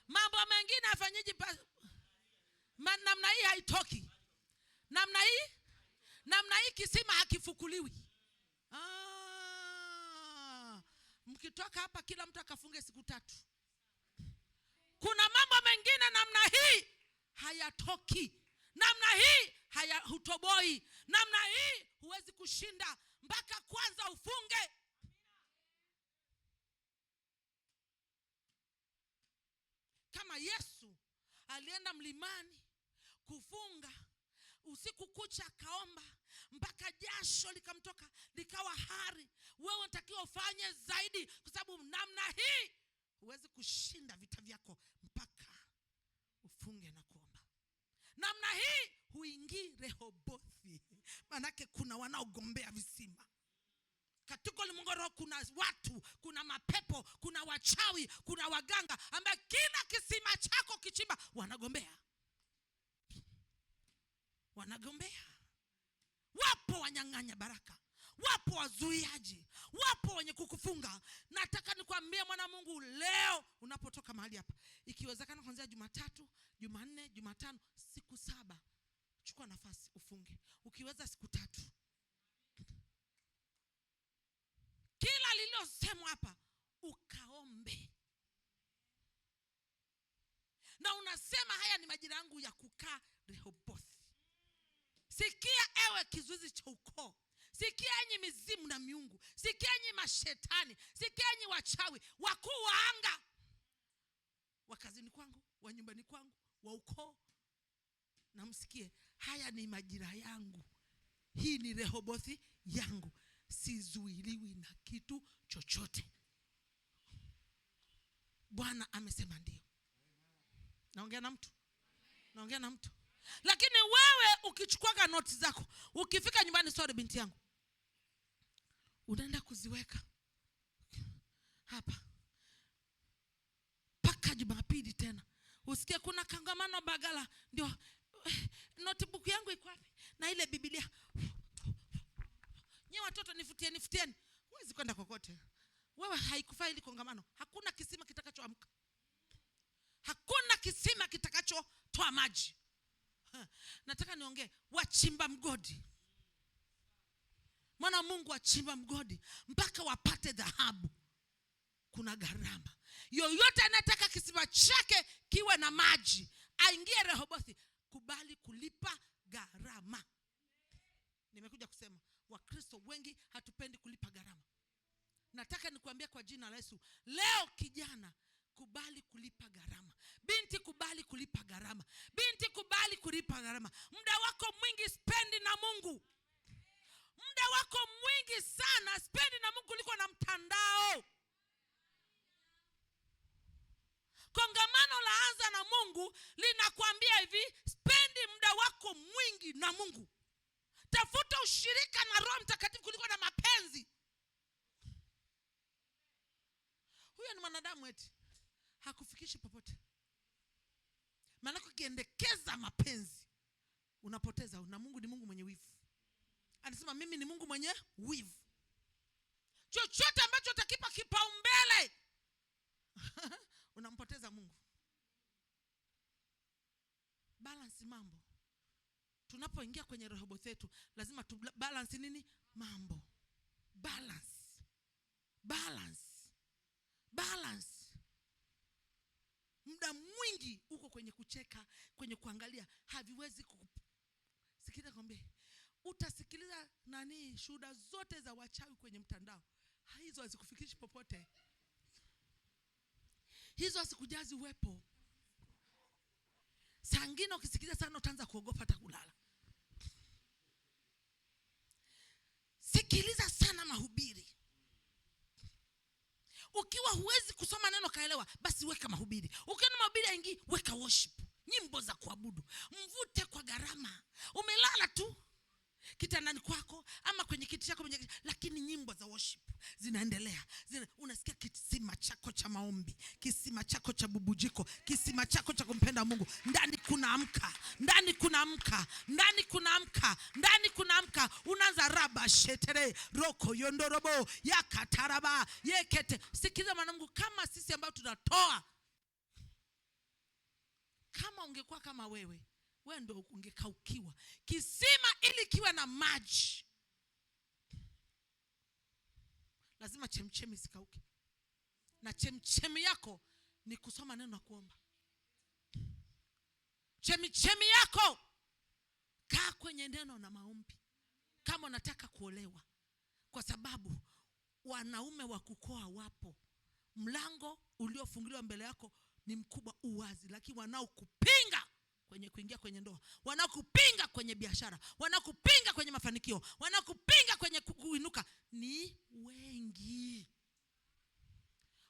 mambo mengine afanyiji namna hii haitoki. Namna hii kisima hakifukuliwi. Mkitoka hapa kila mtu akafunge siku 3. Kuna mambo mengine namna hii hayatoki. Namna hii hutoboi. Namna hii huwezi kushinda mpaka kwanza ufunge. Kama Yesu alienda mlimani kufunga usiku kucha, akaomba mpaka jasho likamtoka, likawa hari. Wewe unatakiwa ufanye zaidi, kwa sababu namna hii huwezi kushinda vita vyako mpaka ufunge na kuomba. Namna hii huingii Rehobothi. Manake kuna wanaogombea visima. Katika ulimwengu roho kuna watu, kuna mapepo, kuna wachawi, kuna waganga ambao kila kisima chako kichimba wanagombea. Wapo wanyang'anya baraka, wapo wazuiaji, wapo wenye kukufunga. Nataka nikwambie nakwambia mwana Mungu, leo unapotoka mahali hapa, ikiwezekana kuanzia Jumatatu, Jumanne, Jumatano, siku 7 chukua nafasi ufunge. Ukiweza siku 3. Kila lililosemwa hapa ukaombe. Na unasema haya ni majira yangu ya kukaa Rehoboth. Sikia ewe kizuizi cha ukoo. Sikia enyi mizimu na miungu. Sikia enyi mashetani. Sikia enyi wachawi, wakuu wa anga, wa kazini kwangu, wa nyumbani kwangu, wa ukoo. Na msikie, haya ni majira yangu. Hii ni Rehobothi yangu. Sizuiliwi na kitu chochote. Bwana amesema ndio. Naongea na mtu? Naongea na mtu? Lakini wewe ukichukua notes zako, ukifika nyumbani, sorry binti yangu, unaenda kuziweka hapa paka Jumapili tena. Usikie kuna kongamano Bagala, ndio notebook yangu iko wapi? Na ile Biblia. Nyewe watoto nifutieni. Huwezi kwenda kokote. Wewe haikufai ile kongamano. Hakuna kisima kitakachoamka. Hakuna kisima kitakachotoa maji. Nataka niongee wachimba mgodi. Mwana Mungu, wachimba mgodi mpaka wapate dhahabu, kuna gharama. Yoyote anataka kisima chake kiwe na maji, aingie Rehobothi, kubali kulipa gharama. Nimekuja kusema Wakristo wengi hatupendi kulipa gharama. Nataka nikuambia kwa jina la Yesu, leo kijana, kubali kulipa gharama. Binti, kubali kulipa gharama. Binti, kubali kulipa gharama. Muda wako mwingi spendi na Mungu. Muda wako mwingi sana spendi na Mungu kuliko na mtandao. Kongamano laanza na Mungu linakuambia hivi, spendi muda wako mwingi na Mungu. Tafuta ushirika na Roho Mtakatifu kuliko na mapenzi. Huyo ni mwanadamu eti hakufikishi popote. Maana ukiendekeza mapenzi unapoteza. Na Mungu ni Mungu mwenye wivu. Anasema mimi ni Mungu mwenye wivu. Chochote ambacho utakipa kipaumbele unampoteza Mungu. Balance mambo. Tunapoingia kwenye Rehoboth yetu, lazima tu balance nini? Mambo. Balance. Muda mwingi uko kwenye kucheka, kwenye kuangalia, haviwezi sikiliza kwambie. Utasikiliza shuhuda zote za wachawi kwenye mtandao. Hizo hazikufikishi popote. Hizo hazikujazi uwepo. Saa nyingine ukisikiliza sana utaanza kuogopa hata kulala. Sikiliza sana mahubiri. Ukiwa huwezi kusoma neno kaelewa, basi weka mahubiri. Ukiona mahubiri aingi, weka worship, nyimbo za kuabudu. Mvute kwa gharama. Umelala tu kitandani kwako ama kwenye kiti chako, lakini nyimbo za worship zinaendelea. Unasikia kisima chako cha maombi, kisima chako cha bubujiko, kisima chako cha kumpenda Mungu. Ndani kuna amka. Unaanza raba shetere roko yondorobo yakataraba yekete. Sikiza mwanangu, kama sisi ambao tunatoa, kama ungekuwa kama wewe ndio ungekaukiwa. Kisima ili kiwe na maji, lazima chemchemi sikauke. Na chemchemi yako ni kusoma neno na kuomba. Chemchemi yako, kaa kwenye neno na maombi. Kama unataka kuolewa, kwa sababu wanaume wa kukoa wapo. Mlango uliofunguliwa mbele yako ni mkubwa uwazi, lakini wanaokupinga kwenye kuingia kwenye ndoa, wanakupinga kwenye biashara, wanakupinga kwenye mafanikio, wanakupinga kwenye kuinuka ni wengi.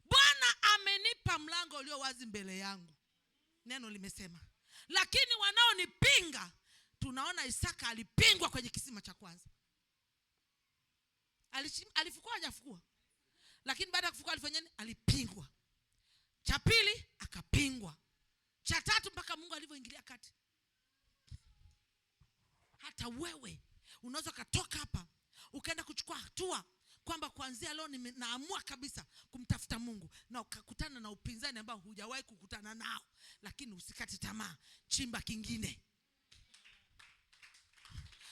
Bwana amenipa mlango ulio wazi mbele yangu, neno limesema. Lakini wanaonipinga, tunaona Isaka alipingwa kwenye kisima cha kwanza. Alifukua hajafukua, lakini baada ya kufukua alifanya nini? Alipingwa. Cha pili akapingwa. Cha tatu mpaka Mungu alivyoingilia kati. Hata wewe unaweza kutoka hapa ukaenda kuchukua hatua kwamba kuanzia leo naamua kabisa kumtafuta Mungu, na ukakutana na upinzani ambao hujawahi kukutana nao, lakini usikate tamaa, chimba kingine.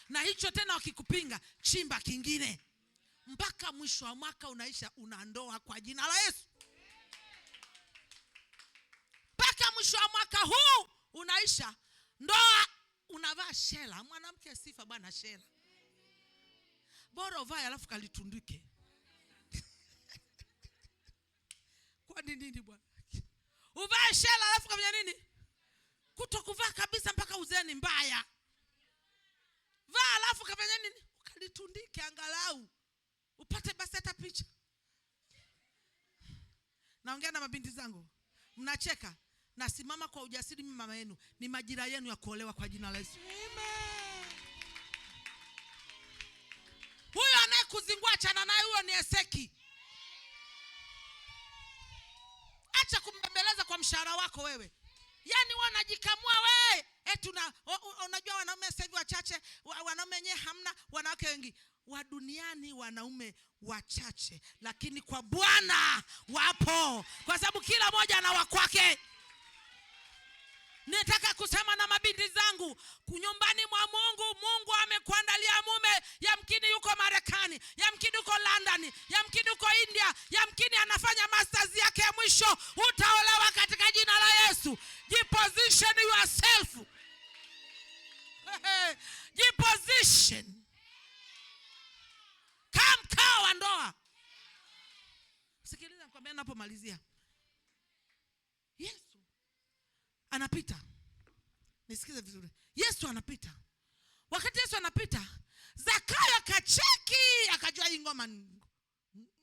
Na hicho tena wakikupinga, chimba kingine. Mpaka mwisho wa mwaka unaisha, una ndoa kwa jina la Yesu. Mpaka mwisho wa mwaka huu unaisha, ndoa unavaa shela. Mwanamke sifa bwana, shela. Bora uvae alafu kalitundike. Kwa nini bwana? Uvae shela alafu kafanya nini? Kutokuvaa kabisa mpaka uzeni mbaya. Vaa alafu kafanya nini? Ukalitundike angalau upate basi hata picha. Naongea na mabinti zangu, mnacheka. Nasimama kwa ujasiri, mimi mama yenu, ni majira yenu ya kuolewa kwa jina la Yesu. Amen. Huyo anayekuzingua achana naye, huyo ni Eseki. Acha kumbembeleza kwa mshahara wako wewe. Yaani wanajikamua wewe. Unajua wanaume sasa hivi wachache, wanaume wenyewe hamna, wanawake wengi. Wa duniani wanaume wachache, lakini kwa Bwana wapo, kwa sababu kila mmoja ana wakwake. Nataka kusema na mabinti zangu, nyumbani mwa Mungu amekuandalia mume. Yamkini yuko Marekani, yamkini yuko London, yamkini yuko India, yamkini anafanya masters yake ya mwisho. Utaolewa katika jina la Yesu. Jiposition yourself. Jiposition. Kama wa ndoa. Sikiliza nikwambia ninapomalizia. Yesu anapita. Nisikize vizuri. Yesu anapita. Wakati Yesu anapita, Zakayo akacheki, akajua hii ngoma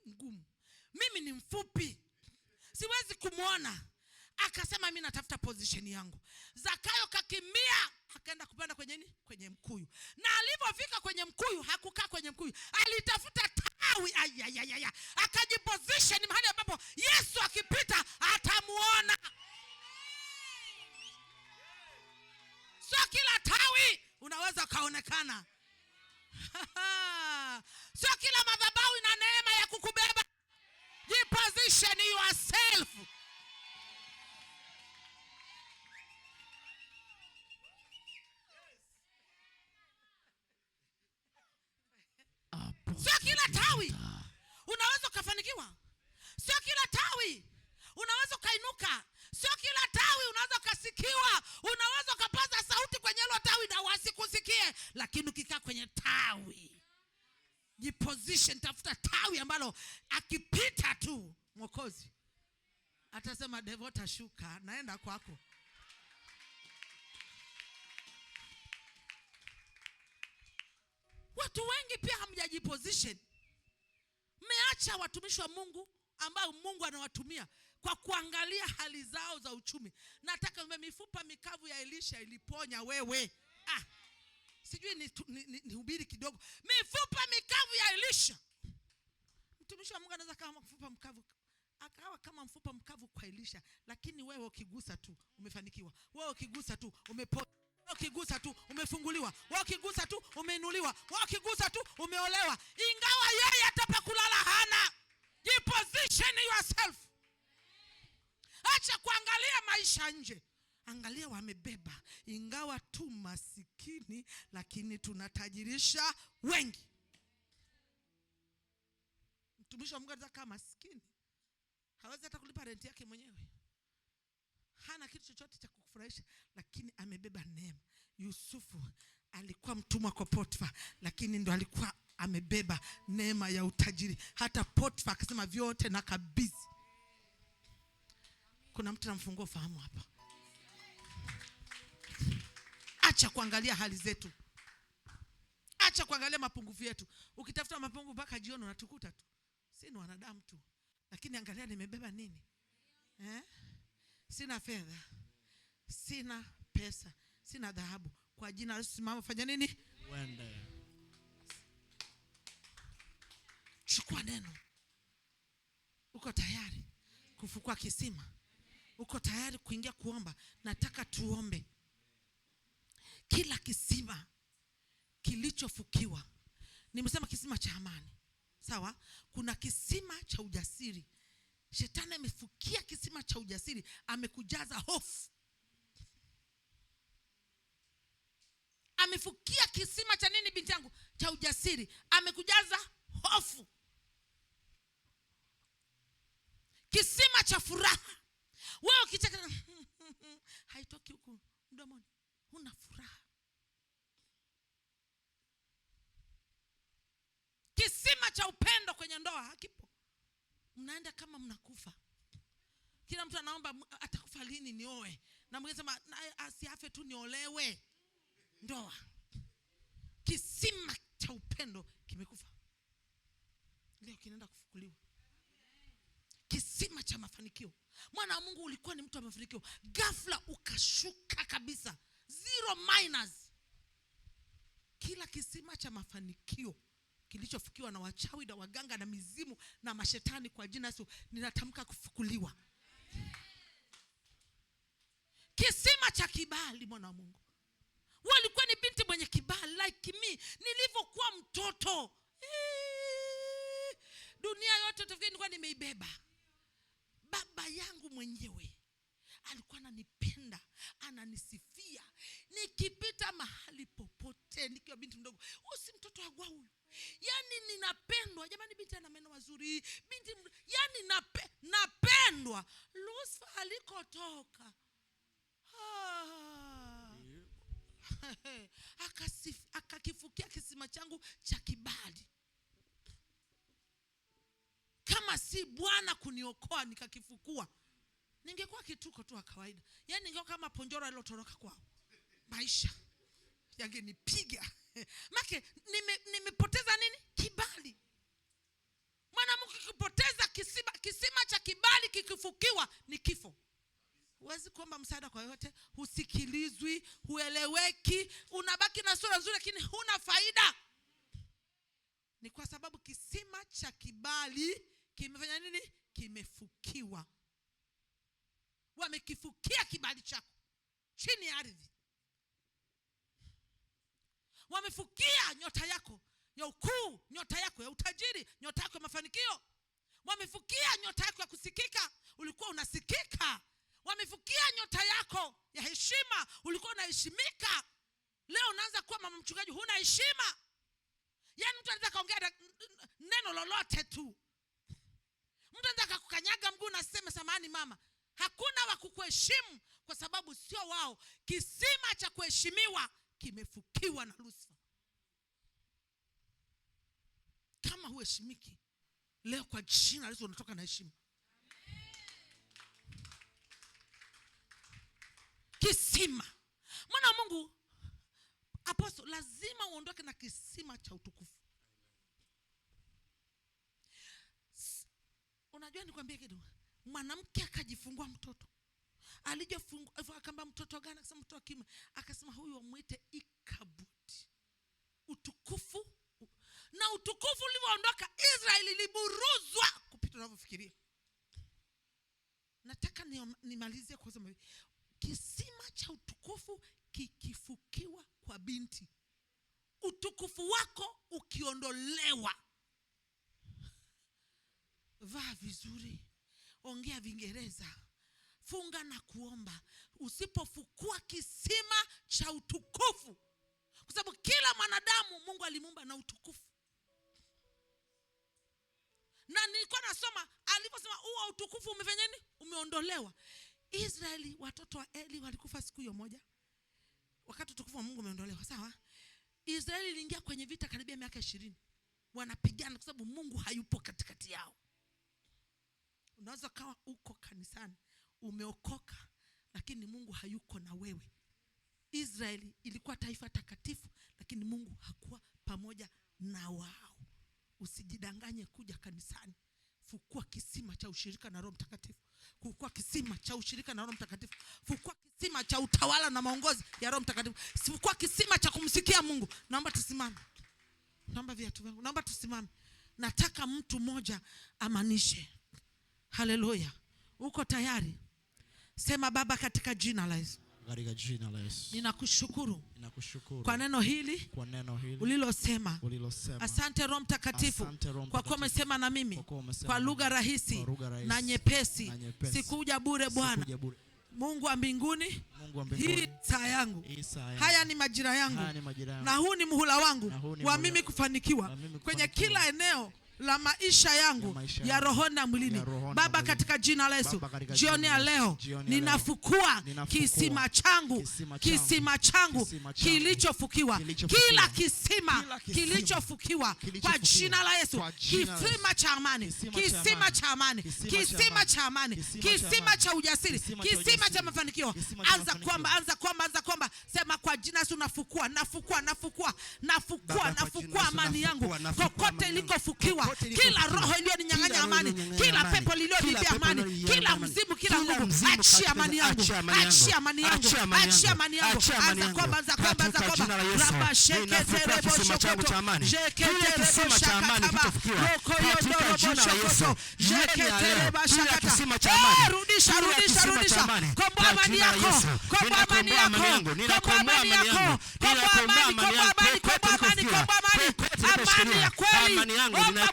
ngumu. Mimi ni mfupi, siwezi kumuona. Akasema mimi natafuta position yangu. Zakayo kakimbia, akaenda kupanda kwenye nini? Kwenye mkuyu. Na alipofika kwenye mkuyu, hakukaa kwenye mkuyu. Alitafuta tawi. Akajiposition mahali ambapo Yesu akipita atamuona. Sio kila tawi unaweza kaonekana. Sio kila madhabahu ina neema ya kukubeba. Jiposition yourself. Sio kila tawi unaweza kufanikiwa. Sio kila tawi unaweza kainuka. Sio kila tawi unaweza kasikiwa. Unaweza kupaza sauti kwenye hilo tawi na wasikusikie, lakini ukikaa kwenye tawi, jiposition, tafuta tawi ambalo akipita tu Mwokozi atasema Devota shuka, naenda kwako. Watu wengi pia hamjajiposition. Mmeacha watumishi wa Mungu ambao Mungu anawatumia kwa kuangalia hali zao za uchumi. Nataka mifupa mikavu ya Elisha iliponya wewe. Sijui nihubiri kidogo. Mifupa mikavu ya Elisha. Mtumishi wa Mungu anaweza kama mfupa mkavu, akawa kama mfupa mkavu kwa Elisha, lakini wewe ukigusa tu umefanikiwa. Wewe ukigusa tu umepona. Wewe ukigusa tu umefunguliwa. Wewe ukigusa tu umeinuliwa. Wewe ukigusa tu umeolewa. Ingawa yeye atapakulala hana. Jiposition yourself. Acha kuangalia maisha nje. Angalia wamebeba. Ingawa tu masikini, lakini tunatajirisha wengi. Mtumishi wa Mungu anataka kama maskini, hawezi hata kulipa rent yake mwenyewe. Hana kitu chochote cha kukufurahisha, lakini amebeba neema. Yusufu alikuwa mtumwa kwa Potifa, lakini ndo alikuwa amebeba neema ya utajiri. Hata Potifa akasema vyote na kabidhi. Kuna mtu anamfungua fahamu hapa. Acha kuangalia hali zetu. Acha kuangalia mapungufu yetu. Ukitafuta mapungufu mpaka jioni unatukuta tu. Sisi ni wanadamu tu. Lakini angalia nimebeba nini? Sina fedha. Sina pesa. Sina dhahabu. Kwa jina la Yesu simama, fanya nini? Wende. Chukua neno. Uko tayari kufukua kisima? Uko tayari kuingia kuomba? Nataka tuombe. Kila kisima kilichofukiwa, nimesema kisima cha amani, Sawa? Kuna kisima cha ujasiri. Shetani amefukia kisima cha ujasiri, amekujaza hofu. Amefukia kisima cha nini binti yangu? Cha ujasiri, amekujaza hofu. Kisima cha furaha. Wewe ukicheka haitoki huku mdomoni, huna furaha. Kisima cha upendo kwenye ndoa hakipo. Mnaenda kama mnakufa. Kila mtu anaomba atakufa lini nioe. Na mwingine sema asiafe tu niolewe. Ndoa. Kisima cha upendo kimekufa. Leo kinaenda kufukuliwa. Kisima cha mafanikio. Mwana wa Mungu ulikuwa ni mtu wa mafanikio, ghafla ukashuka kabisa. Zero minus. Kila kisima cha mafanikio kilichofukiwa na wachawi na waganga na mizimu na mashetani, kwa jina Yesu ninatamka kufukuliwa. Kisima cha kibali, mwana wa Mungu. Wewe ulikuwa ni binti mwenye kibali like me nilivyokuwa mtoto. Dunia yote utafikiri nilikuwa nimeibeba. Baba yangu mwenyewe alikuwa ananipenda, ananisifia. Nikipita mahali popote nikiwa binti mdogo, si mtoto agwa huyu. Yaani ninapendwa. Jamani, binti ana meno mazuri. Yaani napendwa. Lucifer alikotoka. Akakifukia kisima changu cha kibali. Kama si Bwana kuniokoa nikakifukua, ningekuwa kituko tu wa kawaida. Yaani ningekuwa kama ponjora iliyotoroka kwao. Maisha yangenipiga. Make nimepoteza nini? Kibali. Mwana Mungu kikipoteza kisima cha kibali kikifukiwa ni kifo. Huwezi kuomba msaada kwa yote, husikilizwi, hueleweki, unabaki na sura nzuri lakini huna faida. Ni kwa sababu kisima cha kibali kimefanya nini? Kimefukiwa. Wamekifukia kibali chako chini ya ardhi. Wamefukia nyota yako ya ukuu, nyota yako ya utajiri, nyota yako ya mafanikio. Wamefukia nyota yako ya kusikika, ulikuwa unasikika. Wamefukia nyota yako ya heshima, ulikuwa unaheshimika. Leo unaanza kuwa mama mchungaji, huna heshima. Yaani mtu anaweza kaongea neno lolote tu. Mtu anaweza kukanyaga mguu na aseme samahani mama. Hakuna wa kukuheshimu kwa sababu sio wao. Kisima cha kuheshimiwa kimefukiwa na Lucifer. Kama huheshimiki leo, kwa jina la Yesu unatoka na heshima. Kisima. Mwana wa Mungu, apostle, lazima uondoke na kisima cha utukufu. Unajua nikwambie kitu? Mwanamke akajifungua mtoto. Alijifungua akamba mtoto gani? Akasema mtoto wa kiume. Akasema huyu wamuite Ikabod. Utukufu. Na utukufu ulivyoondoka, Israeli iliburuzwa kupita unavyofikiria. Nataka nimalizie kwa sababu kisima cha utukufu kikifukiwa kwa binti, utukufu wako ukiondolewa. Vaa vizuri, ongea Vingereza, funga na kuomba. Usipofukua kisima cha utukufu, kwa sababu kila mwanadamu Mungu alimuumba na utukufu. Na nilikuwa nasoma aliposema huo utukufu umefanya nini? Umeondolewa. Israeli, watoto wa Eli walikufa siku hiyo moja wakati utukufu wa Mungu umeondolewa. Sawa? Israeli iliingia kwenye vita karibia miaka 20. Wanapigana kwa sababu Mungu hayupo katikati yao. Unaweza kawa uko kanisani, umeokoka, lakini Mungu hayuko na wewe. Israeli ilikuwa taifa takatifu, lakini Mungu hakuwa pamoja na wao. Usijidanganye kuja kanisani. Fukua kisima cha ushirika na Roho Mtakatifu. Fukua kisima cha ushirika na Roho Mtakatifu. Fukua kisima cha utawala na maongozi ya Roho Mtakatifu. Fukua kisima cha kumsikia Mungu. Naomba tusimame. Naomba viatu vyangu. Naomba tusimame. Nataka mtu mmoja amanishe. Haleluya. Uko tayari? Sema Baba, katika jina la Yesu. Katika jina la Yesu. Ninakushukuru Ninakushukuru kwa neno hili kwa neno hili ulilosema. Asante Roho Mtakatifu kwa kuwa umesema na mimi kwa lugha rahisi na nyepesi. Sikuja bure Bwana. Mungu wa mbinguni, hii saa yangu, haya ni majira yangu, na huu ni muhula wangu wa mimi kufanikiwa kwenye kila eneo la maisha yangu ya roho na mwilini. Baba, katika jina la Yesu, jioni ya leo ninafukua kisima changu kilichofukiwa, kila kisima kilichofukiwa kwa jina la Yesu. Kisima cha amani, kisima cha amani, kisima cha amani, kisima cha ujasiri, kisima cha mafanikio. Anza kwamba sema kwa jina la Yesu, nafukua amani yangu kokote ilikofukiwa. Kila roho iliyoninyang'anya amani, kila pepo iliyonibia amani, kila mzimu, kila nguvu, achia amani yangu, achia amani yangu, achia amani yangu. Anza kwamba raba shekete rebo shokoto, shekete rebo shakataba, roko yodo robo shokoto, shekete reba shakata. Rudisha komboa amani yako, komboa amani yako, komboa amani yako, komboa amani ya kweli.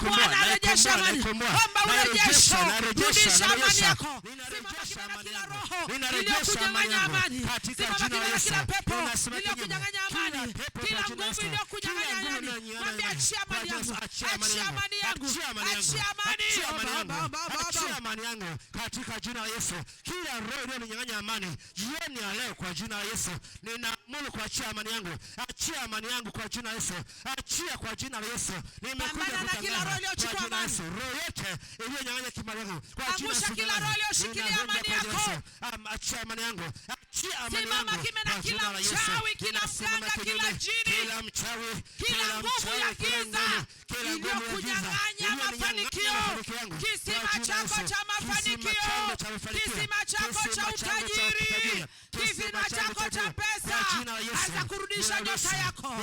Bwana rejesha amani, omba urejesho, rudisha amani yako. Simama kila roho iliyokunyang'anya amani, simama kila pepo iliyokunyang'anya amani, kila nguvu iliyokunyang'anya amani. Mwambie achia amani yangu, achia amani yangu, achia amani yangu katika jina la Yesu. Kila roho iliyoninyang'anya amani jioni ya leo kwa jina la Yesu, ninaamuru kuachia amani yangu, achia amani yangu kwa jina la Yesu, achia kwa jina la Yesu. Nimekuja kutangaza kwa jina la Yesu, roho yote iliyonyang'anya kimali yangu kwa jina la Yesu, kila roho iliyoshikilia amani yako, achia amani yangu, achia amani yangu. Simama kimya na kila mchawi, kila mganga, kila jini, kila mchawi, kila nguvu ya giza iliyokunyang'anya mafanikio, kisima chako cha mafanikio, kisima chako cha utajiri, kisima chako cha pesa. Anza kurudisha nyota yako,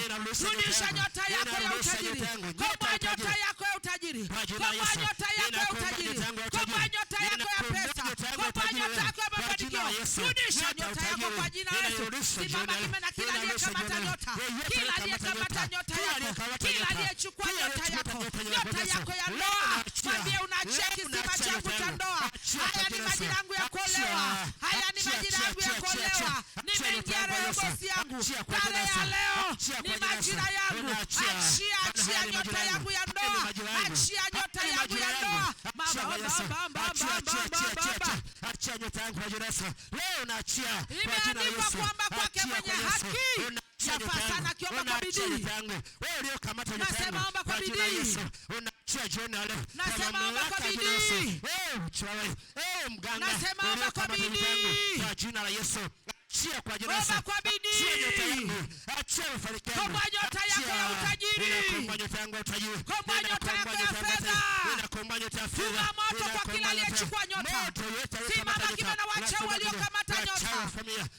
rudisha nyota yako ya utajiri, komboa nyota yako ya utajiri, komboa nyota yako ya utajiri, komboa nyota yako ya pesa, komboa nyota yako ya mafanikio, rudisha nyota yako kwa jina la Yesu. Simama kimya na kila aliyekamata nyota, kila aliyekamata nyota yako, kila aliyechukua nyota yako ya ndoa. Mwambie unaachia kisima changu cha ndoa. Haya ni majira yangu ya kuolewa, haya ni majira yangu ya kuolewa. Nimeingia Rehobosi yangu, tarehe ya leo ni majira yangu. Achia nyota yangu ya ndoa, achia nyota yangu ya ndoa. Achia nyota yangu kwa jina la Yesu. Leo naachia kwa jina la Yesu. Kwamba kwake mwenye haki nafasi sana kiomba kwa bidii. Wewe uliokamata nyota yangu, nasema omba kwa bidii. Unachia jioni leo. Nasema omba kwa bidii. Mchawi, mganga, nasema omba kwa bidii kwa jina la Yesu. Achia kwa jina la Yesu. Omba kwa bidii. Achia mafanikio. Komboa nyota yako ya utajiri. Komboa nyota yangu ya utajiri. Komboa nyota yako ya fedha. Komboa nyota ya fedha. Funga moto kwa kila aliyechukua nyota. Simama kimya na wachawi waliokamata nyota,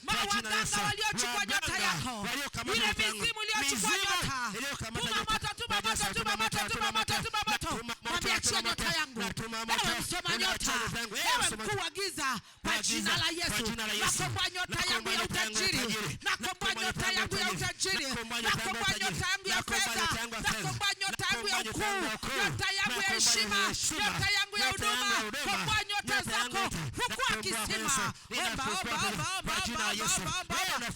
mawaganga waliochukua nyota yako, ile mizimu iliyochukua nyota. Tuma moto. Mwambie achia nyota yangu. Ewe msoma nyota, ewe mkuu wa giza, kwa jina la Yesu. Nakomboa nyota yangu ya utajiri, nakomboa nyota yangu ya utajiri, nakomboa nyota yangu ya fedha, nakomboa nyota yangu ya ukuu, nyota yangu ya heshima, nyota yangu ya huduma. Komboa nyota zako, fukua kisima. Kwa jina la Yesu.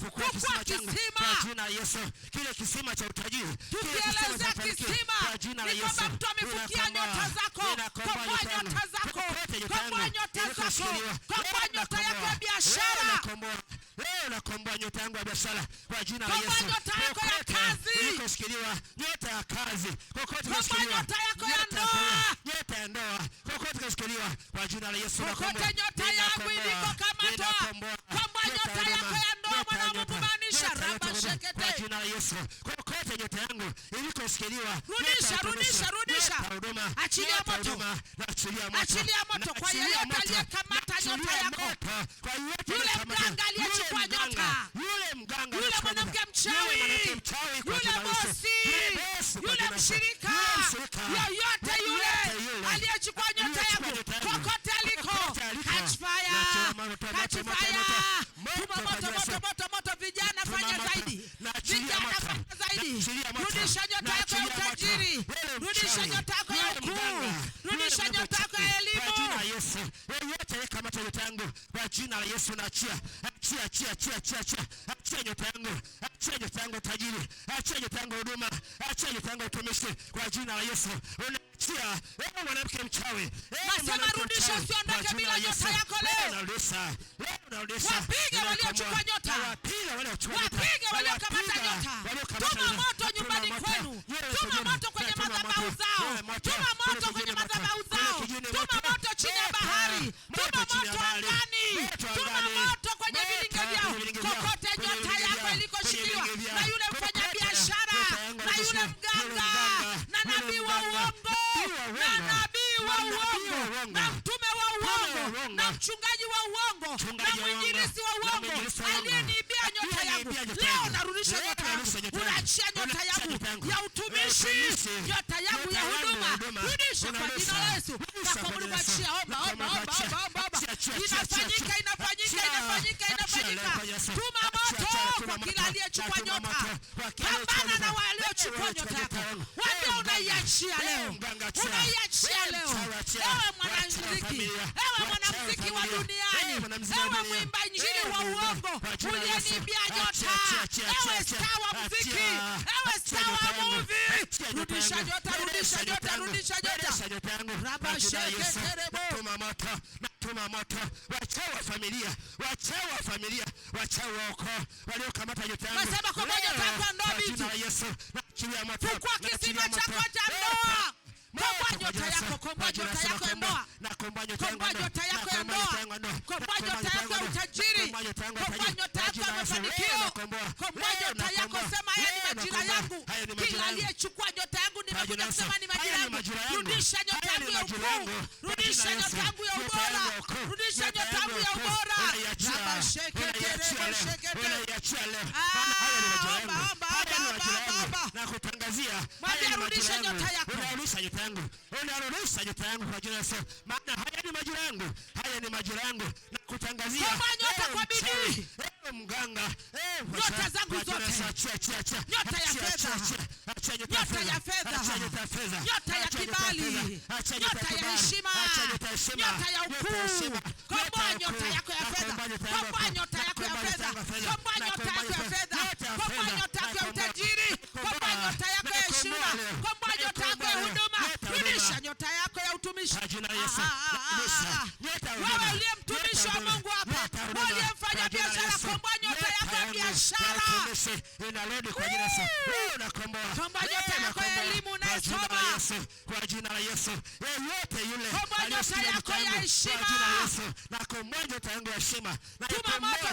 Fukua kisima changu kwa jina la Yesu. Kile kisima cha utajiri, tukieleza kisima ni kwamba mtu amefukia nyota zako. Komboa nyota zako, komboa nyota zako, komboa nyota yako ya biashara. Leo nakomboa nyota yangu ya biashara kwa jina la Yesu. Komboa nyota yako ya kazi. Nikoshikiliwa nyota ya kazi. Komboa nyota yako ya ndoa. Nyota ya ndoa. Kokote kashikiliwa kwa jina la Yesu. Kokote nyota yangu ilikokamatwa. Komboa nyota yako ya ndoa mwanangu kumaanisha raba shekete. Kwa jina la Yesu. Kokote nyota yangu ilikoshikiliwa. Rudisha. Achilia moto kwa yeyote aliyekamata nyota yako. Yule mganga aliyechukua nyota, yule mwanamke mchawi, yule bosi, yule mshirika, yoyote yule aliyechukua nyota yangu, kokote aliko, catch fire. Tuma moto Yeyote aliyekamata nyota yangu kwa jina la Yesu naachia. Achia nyota yangu. Achia nyota yangu tajiri. Achia nyota yangu huduma. Achia nyota yangu utumishi kwa jina la Yesu. Unachia wewe mwanamke mchawi. Nasema rudisha, usiondoke bila nyota yako leo. Unarudisha. Wapige waliochukua nyota. Wapige waliokamata nyota. Tuma moto nyumbani kwenu. Tuma moto kwenye madhabahu zao. Tuma moto kwenye madhabahu zao. Tuma moto chini ya bahari. Tuma moto angani. Tuma moto kwenye vilinge vyao. Kokote nyota yako ilikoshikiliwa na yule mfanya biashara, na yule mganga, na nabii wa uongo, na nabii wa uongo, na mtume wa uongo, na mchungaji wa uongo, na mwinjilisti wa uongo aliyeniibia nyota yangu. Leo narudisha nyota yangu. Unaachia nyota yangu ya utumishi, nyota yangu ya huduma. Rudisha kwa jina la Yesu. Na kwa Mungu achia. Omba. Inafanyika. Tuma moto kwa kila aliyechukua nyota. Pambana na waliochukua nyota yako. Waambie unaiachia leo. Unaiachia leo. Ewe mwanamuziki, ewe mwanamuziki wa duniani, ewe mwimba injili wa uongo uliyeniibia nyota, ewe star wa muziki, ewe star wa movie, rudisha nyota. Tuma moto. Wachawi wa familia, wachawi wa ukoo waliokamata nyota yangu. Nasema kwa nyota yako ndoa binti. Chukua kisima chako cha ndoa. Komboa nyota yako, komboa nyota yako ya ndoa. Komboa nyota yako ya ndoa. Komboa nyota yako ya utajiri. Komboa nyota yako ya mafanikio. Komboa nyota yako, sema haya ni majira yangu. Kila aliyechukua nyota yangu nimekuja kusema ni majira yangu. Rudisha nyota yangu ya ukuu. Rudisha nyota yangu ya ubora. Rudisha nyota yangu ya ubora. Na kutangazia rudisha nyota yako. Unarudisha nyota yangu kwa jina la Yesu. Maana haya ni majira yangu. Na kutangazia. Komba nyota kwa bidii. Mganga. Nyota zangu zote. Nyota ya fedha. Nyota ya fedha. Nyota ya kibali. Nyota ya heshima. Nyota ya ukuu. Komboa nyota yako ya fedha. Komboa nyota yako ya fedha. Komboa nyota yako ya fedha. Komboa nyota yako ya utajiri. Komboa nyota yako ya heshima. Komboa nyota yako ya huduma. Rudisha nyota yako ya utumishi. Wewe uliye mtumishi wa Mungu hapa, uliyemfanya biashara, komboa nyota yako ya biashara. Inarudi kwa jina la Yesu. Unakomboa. Komboa nyota yako ya elimu unayosoma. Kwa jina la Yesu. Yeyote yule komboa nyota yako ya heshima. Kwa jina la Yesu. Na komboa nyota yangu ya heshima. Tuma moto.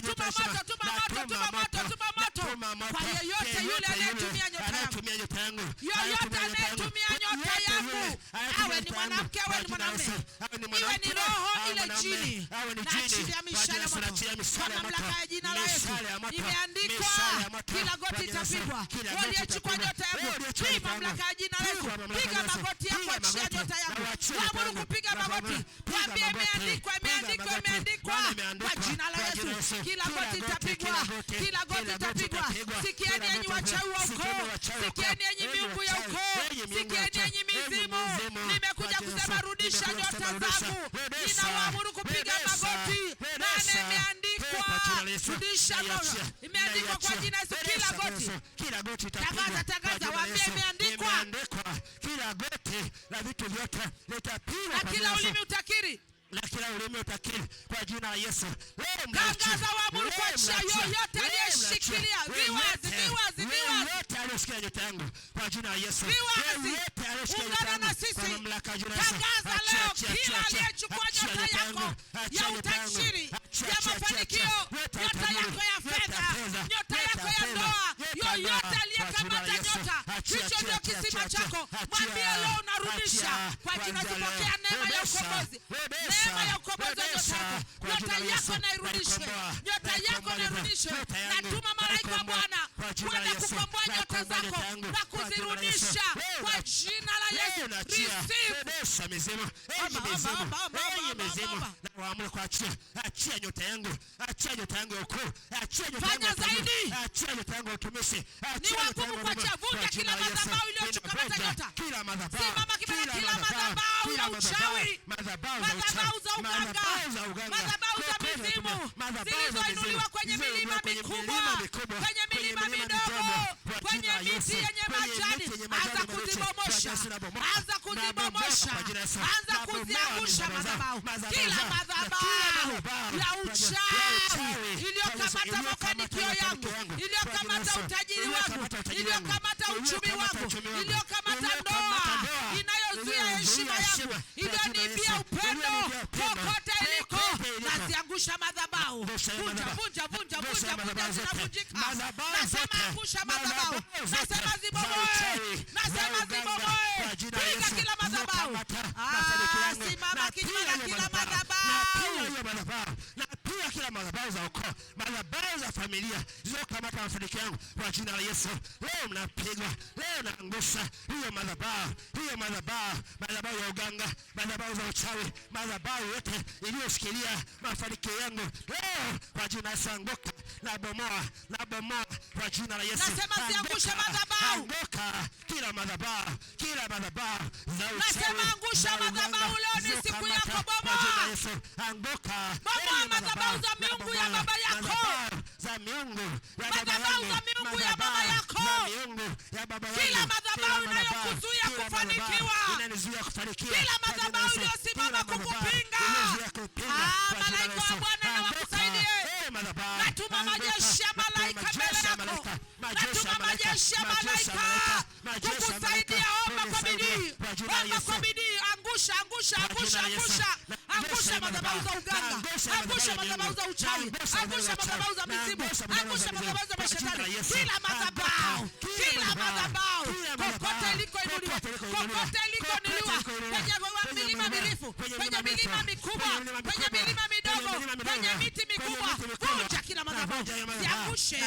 Kwa yeyote yule anayetumia nyota yangu. Yoyote anayetumia nyota yangu. Awe ni mwanamke, awe ni mwanamume. Iwe ni roho ile jini. Na chini ya mishale ya moto. Kwa mamlaka ya jina la Yesu. Imeandikwa kila goti itapigwa. Waliyechukua nyota yangu. Hii mamlaka ya jina la Yesu. Piga magoti yako, achia nyota yangu. Waamuru kupiga magoti. Waambie imeandikwa. Kwa jina la Yesu. Kila goti itapigwa. Sikieni enyi wachawi wa ukoo. Sikieni enyi miungu ya ukoo. Sikieni enyi mizimu. Nimekuja kusema rudisha nyota zangu. Ninawaamuru kupiga magoti. Maana imeandikwa. Rudisha nyota. Imeandikwa kwa jina la Yesu. Kila goti itapigwa. Tangaza, waambie imeandikwa. Kila goti la vitu vyote litapigwa. Na kila ulimi utakiri. Kwa jina la Yesu. Tangaza, waamuru kuachia yoyote aliyeshikilia viwazi. Yote aliyeshikilia nyota yangu kwa jina la Yesu. Ungana na sisi. Tangaza leo kila aliyechukua nyota yako ya utajiri, ya mafanikio, nyota yako ya fedha, nyota yako ya ndoa, yoyote aliyekamata nyota, hicho ndio kisima chako. Mwambie leo unarudisha kwa jina, tupokea neema ya ukombozi. Neema ya ukombozi nyota yako na irudishe. Nyota yako na irudishe. Natuma malaika wa Bwana kwenda kukomboa nyota zako na kuzirudisha kwa jina la Yesu. Receive. Mizimu. Na waamuru kuachia. Achia nyota yangu. Achia nyota yangu ya ukoo. Achia nyota yangu. Fanya zaidi. Achia nyota yangu ya utumishi. Ni wagumu kuachia. Vunja kila madhabahu iliyo Yesu, kamata nyota. Kila madhabahu, Simama kibele, kila madhabahu ya uchawi, madhabahu za uganga, madhabahu za mizimu zilizoinuliwa kwenye milima mikubwa, kwenye milima midogo, kwenye miti yenye majani, anza kuzibomosha, anza kuzibomosha, anza kuziangusha madhabahu. Kila madhabahu ya uchawi iliyokamata mafanikio yangu, iliyokamata utajiri wangu, iliyokamata uchumi wangu, iliyokamata ndoa, inayozuia heshima yangu, iliyoniibia upendo, kokote iliko, naziangusha madhabahu. Vunja, zinavunjika. Nasema angusha madhabahu. Nasema zibomoe. Piga kila madhabahu. Simama kinyume na kila madhabahu. Na pia kila madhabahu za ukoo, madhabahu za familia zilizokamata mafanikio yangu kwa jina la Yesu. Leo mnapigwa, leo naangusha hiyo madhabahu, madhabahu ya uganga, madhabahu za uchawi, madhabahu yote iliyoshikilia mafanikio yangu. Leo kwa jina la Yesu anguka, na bomoa kwa jina la Yesu. Nasema ziangusha madhabahu. Anguka kila madhabahu za uchawi. Nasema angusha madhabahu. Leo ni siku yako, kwa jina la Yesu. Anguka madhabahu za miungu ya baba yako, za miungu ya baba yako, kila madhabahu inayokuzuia kufanikiwa, kila madhabahu iliyosimama kukupinga, malaika wa Bwana na wakusaidie. Natuma majeshi ya malaika mbele yako, natuma majeshi ya malaika kukusaidia. Omba kwa bidii, angusha madhabahu za uganga, angusha madhabahu za uchawi, angusha madhabahu za mizimu, angusha madhabahu za mashetani. Kila madhabahu kokote ilikoinuliwa, kwenye milima mirefu, kwenye milima mikubwa, kwenye milima midogo, kwenye miti mikubwa, vunja kila madhabahu, ziangushe.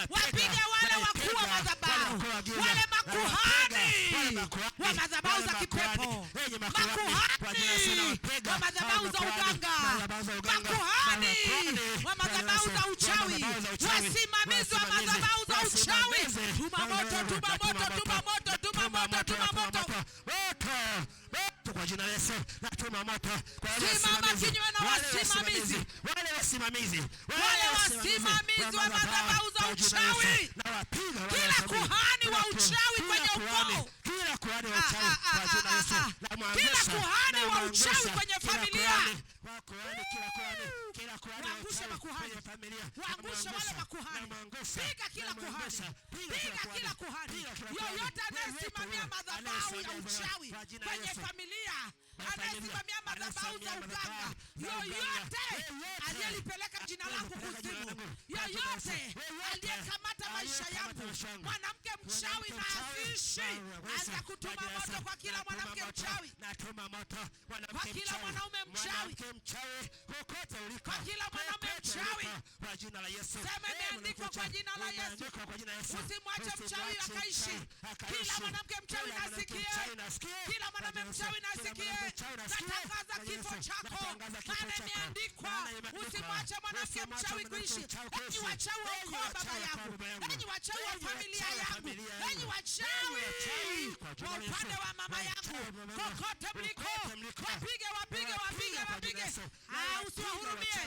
Wapige wale wakuu wa madhabahu, wale makuhani wa madhabahu za kipepo, makuhani wa madhabahu za uganga, makuhani wa madhabahu za uchawi, wasimamizi wa madhabahu za uchawi. Tuma moto kwa jina la Yesu. Natuma moto kwa simama kinyume na wasimamizi wa madhabahu za uchawi, kila kuhani wa uchawi kwenye ukoo, kila kuhani wa uchawi kwa jina la Yesu. Kila kuhani wa uchawi kwenye familia, kila kuhani waangushe makuhani, waangushe wale makuhani. Piga kila kuhani yoyote anayesimamia madhabahu ya uchawi kwenye familia, anayesimamia madhabahu za uganga, yoyote aliyelipeleka jina langu kuzimu, yoyote aliyekamata maisha yangu, mwanamke mchawi na afishi, anza kutuma moto kwa kila mwanamke mchawi, kwa kila mwanaume mchawi, kwa kila mwanaume mchawi, kwa jina la Yesu. Sema imeandikwa kwa jina la Yesu. Usimwache mchawi akaishi. Kila mwanamke mchawi nasikie, kila mwanaume mchawi nasikie, natangaza kifo chako. Maana imeandikwa usimwache mwanamke mchawi kuishi. Enyi wachawi wa ukoo wa baba yangu, enyi wachawi wa familia yangu, enyi wachawi wa upande wa mama yangu, kokote mliko, wapige. Usiwahurumie.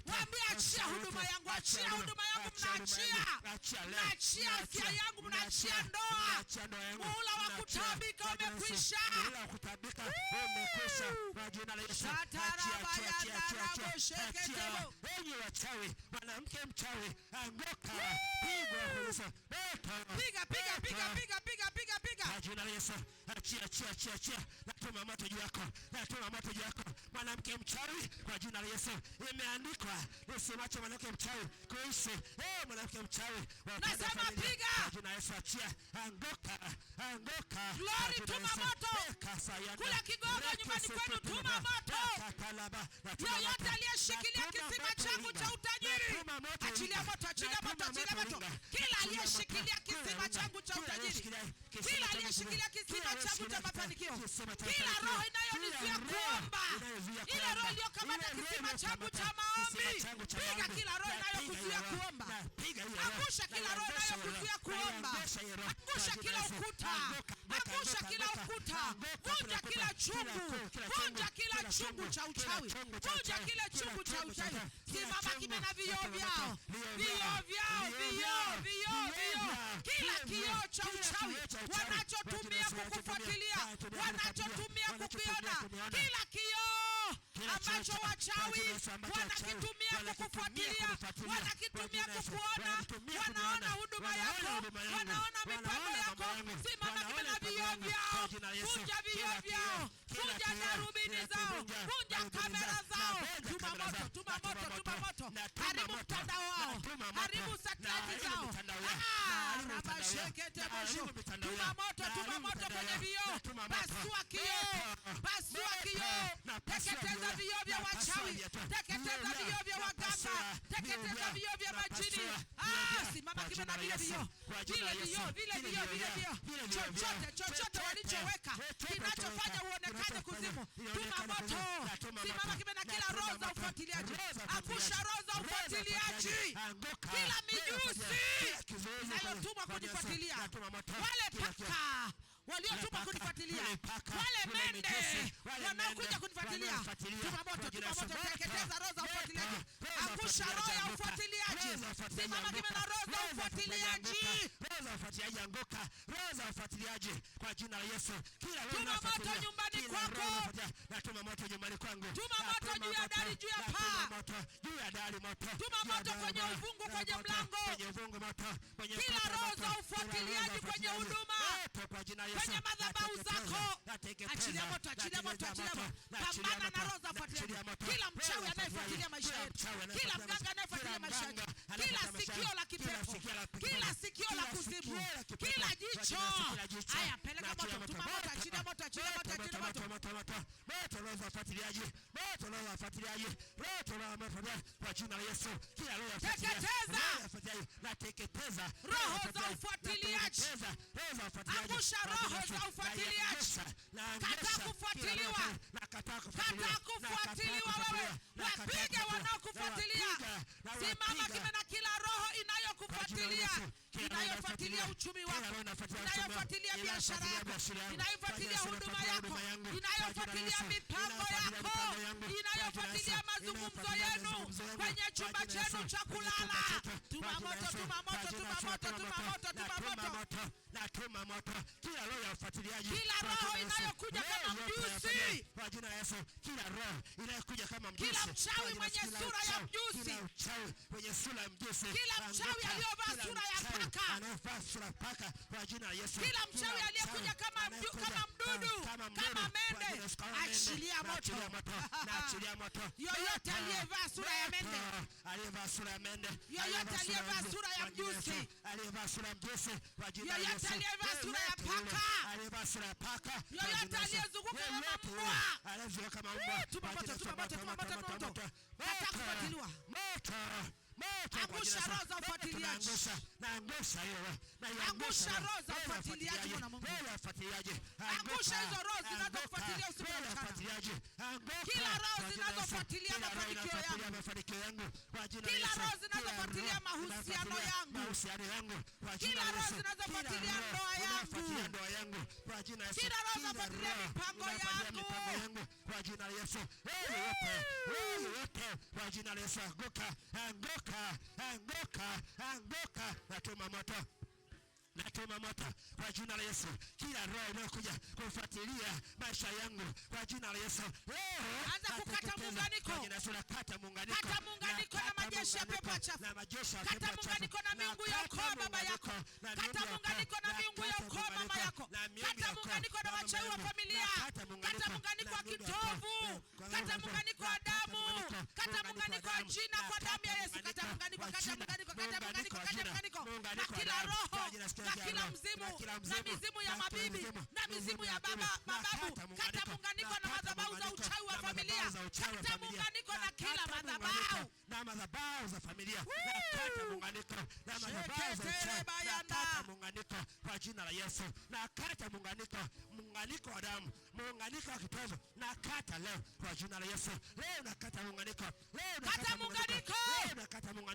Waambie achia huduma yangu, mnaachia afya yangu, mnaachia ndoa. Muhula wa kutabika umekwisha. Enyi wachawi, mwanamke mchawi, anguka, pigwa. Piga. Kwa jina la Yesu, achia. Natuma moto juu yako. Mwanamke mchawi, kwa jina la Yesu. Imeandikwa, usimwache mwanamke mchawi kuishi. Mwanamke mchawi, nasema piga. Kwa jina la Yesu, achia. Anguka. Glory, tuma moto. Kula Kigogo nyumbani kwenu, tuma moto. Yoyote aliyeshikilia kisima changu cha utajiri, achilia moto. Kila aliyeshikilia kisima changu cha utajiri, kila aliyeshikilia kisima changu cha mafanikio, kila roho inayo iliyonizuia kuomba, ile roho iliyokamata kisima changu cha maombi, piga kila roho inayokuzuia kuomba. Angusha kila roho inayokuzuia kuomba. Angusha kila ukuta. Angusha kila ukuta. Vunja kila chungu. Vunja kila chungu cha uchawi. Vunja kila chungu cha uchawi. Simama kimya na vioo vyao. Vioo vyao, vioo. Kila kioo cha uchawi wanachotumia kukufuatilia, wanachotumia kukiona, kila kioo ambacho wachawi wanakitumia kukufuatilia, wanakitumia kukuona, wanaona huduma yako, wanaona mipango yako. Simama kimya na vioo vyao. Vunja vioo vyao. Vunja darubini zao. Vunja kamera zao. Tuma moto. Haribu mtandao wao. Haribu satellite zao. Rabashekete mosho. Tuma moto kwenye vioo. Pasua kioo. Teketeza vioo vya wachawi. Teketeza vioo vya waganga. Teketeza vioo vya majini. Simama kimya na vile vioo. Vile vioo. Chochote walichoweka kinachofanya uonekane kuzimu. Tuma moto. Simama kimya na kila roho za ufuatiliaji. Angusha roho za ufuatiliaji. Kila mijusi inayotumwa kunifuatilia. Wale paka waliotumwa kunifuatilia. Wale mende wanaokuja kunifuatilia. Tuma moto. Teketeza roho za ufuatiliaji. Angusha roho ya ufuatiliaji. Simama kimya na roho za ufuatiliaji. Roho za ufuatiliaji anguka. Roho za ufuatiliaji kwa jina la Yesu. Tuma moto nyumbani kwako. Tuma moto nyumbani kwangu. Tuma moto juu ya dari, juu ya paa. Juu ya dari moto. Tuma moto kwenye uvungu, kwenye mlango. Kwenye uvungu moto. Kila roho za ufuatiliaji kwenye huduma. Kwenye madhabahu zako. Achilia moto. Pambana na roho za ufuatiliaji. Kila mchawi anayefuatilia maisha yetu. Kila mganga anayefuatilia maisha yetu. Kila sikio la kipepo. Kila sikio la kuzimu. Kila jicho. Haya, peleka moto. Tuma moto. Achilia moto. Moto roho za ufuatiliaji. Moto roho za ufuatiliaji. Moto roho za ufuatiliaji kwa jina la Yesu. Kila roho ya ufuatiliaji. Nateketeza roho za ufuatiliaji. Angusha roho za ufuatiliaji. Kataa kufuatiliwa. Kataa kufuatiliwa wewe. Wapige wanaokufuatilia. Simama kimya na kila roho inayokufuatilia. Inayofuatilia uchumi wako. Inayofuatilia biashara yako. Inayofuatilia huduma yako. Inayofuatilia mipango yako. Inayofuatilia mazungumzo yenu kwenye chumba chenu cha kulala. Tuma moto. Natuma moto. Kila roho ya ufuatiliaji. Kila roho inayokuja kama mjusi. Kwa jina la Yesu. Kila roho inayokuja kama mjusi. Kila mchawi mwenye sura ya mjusi. Kila mchawi mwenye sura ya mjusi. Kila mchawi aliyovaa sura ya paka. Anavaa sura paka kwa jina la Yesu. Kila mchawi aliyekuja kama mdudu, kama mende. Achilia moto. Achilia moto. Yoyote aliyevaa sura ya mende. Aliyevaa sura ya mende. Yoyote aliyevaa sura ya mjusi. Aliyevaa sura ya mjusi kwa jina la Yesu. Yoyote aliyevaa sura ya paka. Aliyevaa sura ya paka. Yoyote aliyezunguka kama mbwa. Aliyezunguka kama mbwa. Tuma moto. Kataa kufuatiliwa. Angusha roho za ufuatiliaji. Naangusha hiyo. Angusha roho za ufuatiliaji mwana Mungu. Angusha hizo roho zinazofuatilia usiku na mchana. Kila roho zinazofuatilia mafanikio yangu. Kila roho zinazofuatilia mahusiano yangu. Kila roho zinazofuatilia ndoa yangu. Kila roho zinazofuatilia mipango yangu. Kwa jina la Yesu. Wote kwa jina la Yesu. Anguka. Natuma moto kwa jina la Yesu. Kila roho inayokuja kufuatilia maisha yangu kwa jina la Yesu. Anza kukata muunganiko. Kata muunganiko na majeshi ya pepo chafu. Kata muunganiko na miungu ya ukoo baba yako. Kata muunganiko na miungu ya ukoo mama yako. Kata muunganiko na wachawi wa familia. Kata muunganiko wa kitovu. Kata muunganiko wa damu. kata muunganiko wa jina kwa damu ya Yesu, kata muunganiko, kata muunganiko, kata muunganiko, kata muunganiko na kila roho, na kila mzimu, na mizimu ya mabibi, na mizimu ya mababu, kata muunganiko na madhabahu za uchawi wa familia, kata muunganiko na kila madhabahu na madhabahu za familia, na kata muunganiko na madhabahu za uchawi, na kata muunganiko kwa jina la Yesu, na kata muunganiko wa damu, muunganiko wa kitovu, na kata leo kwa jina la Yesu. Leo nakata muunganiko, leo nakata muunganiko, leo nakata muunganiko.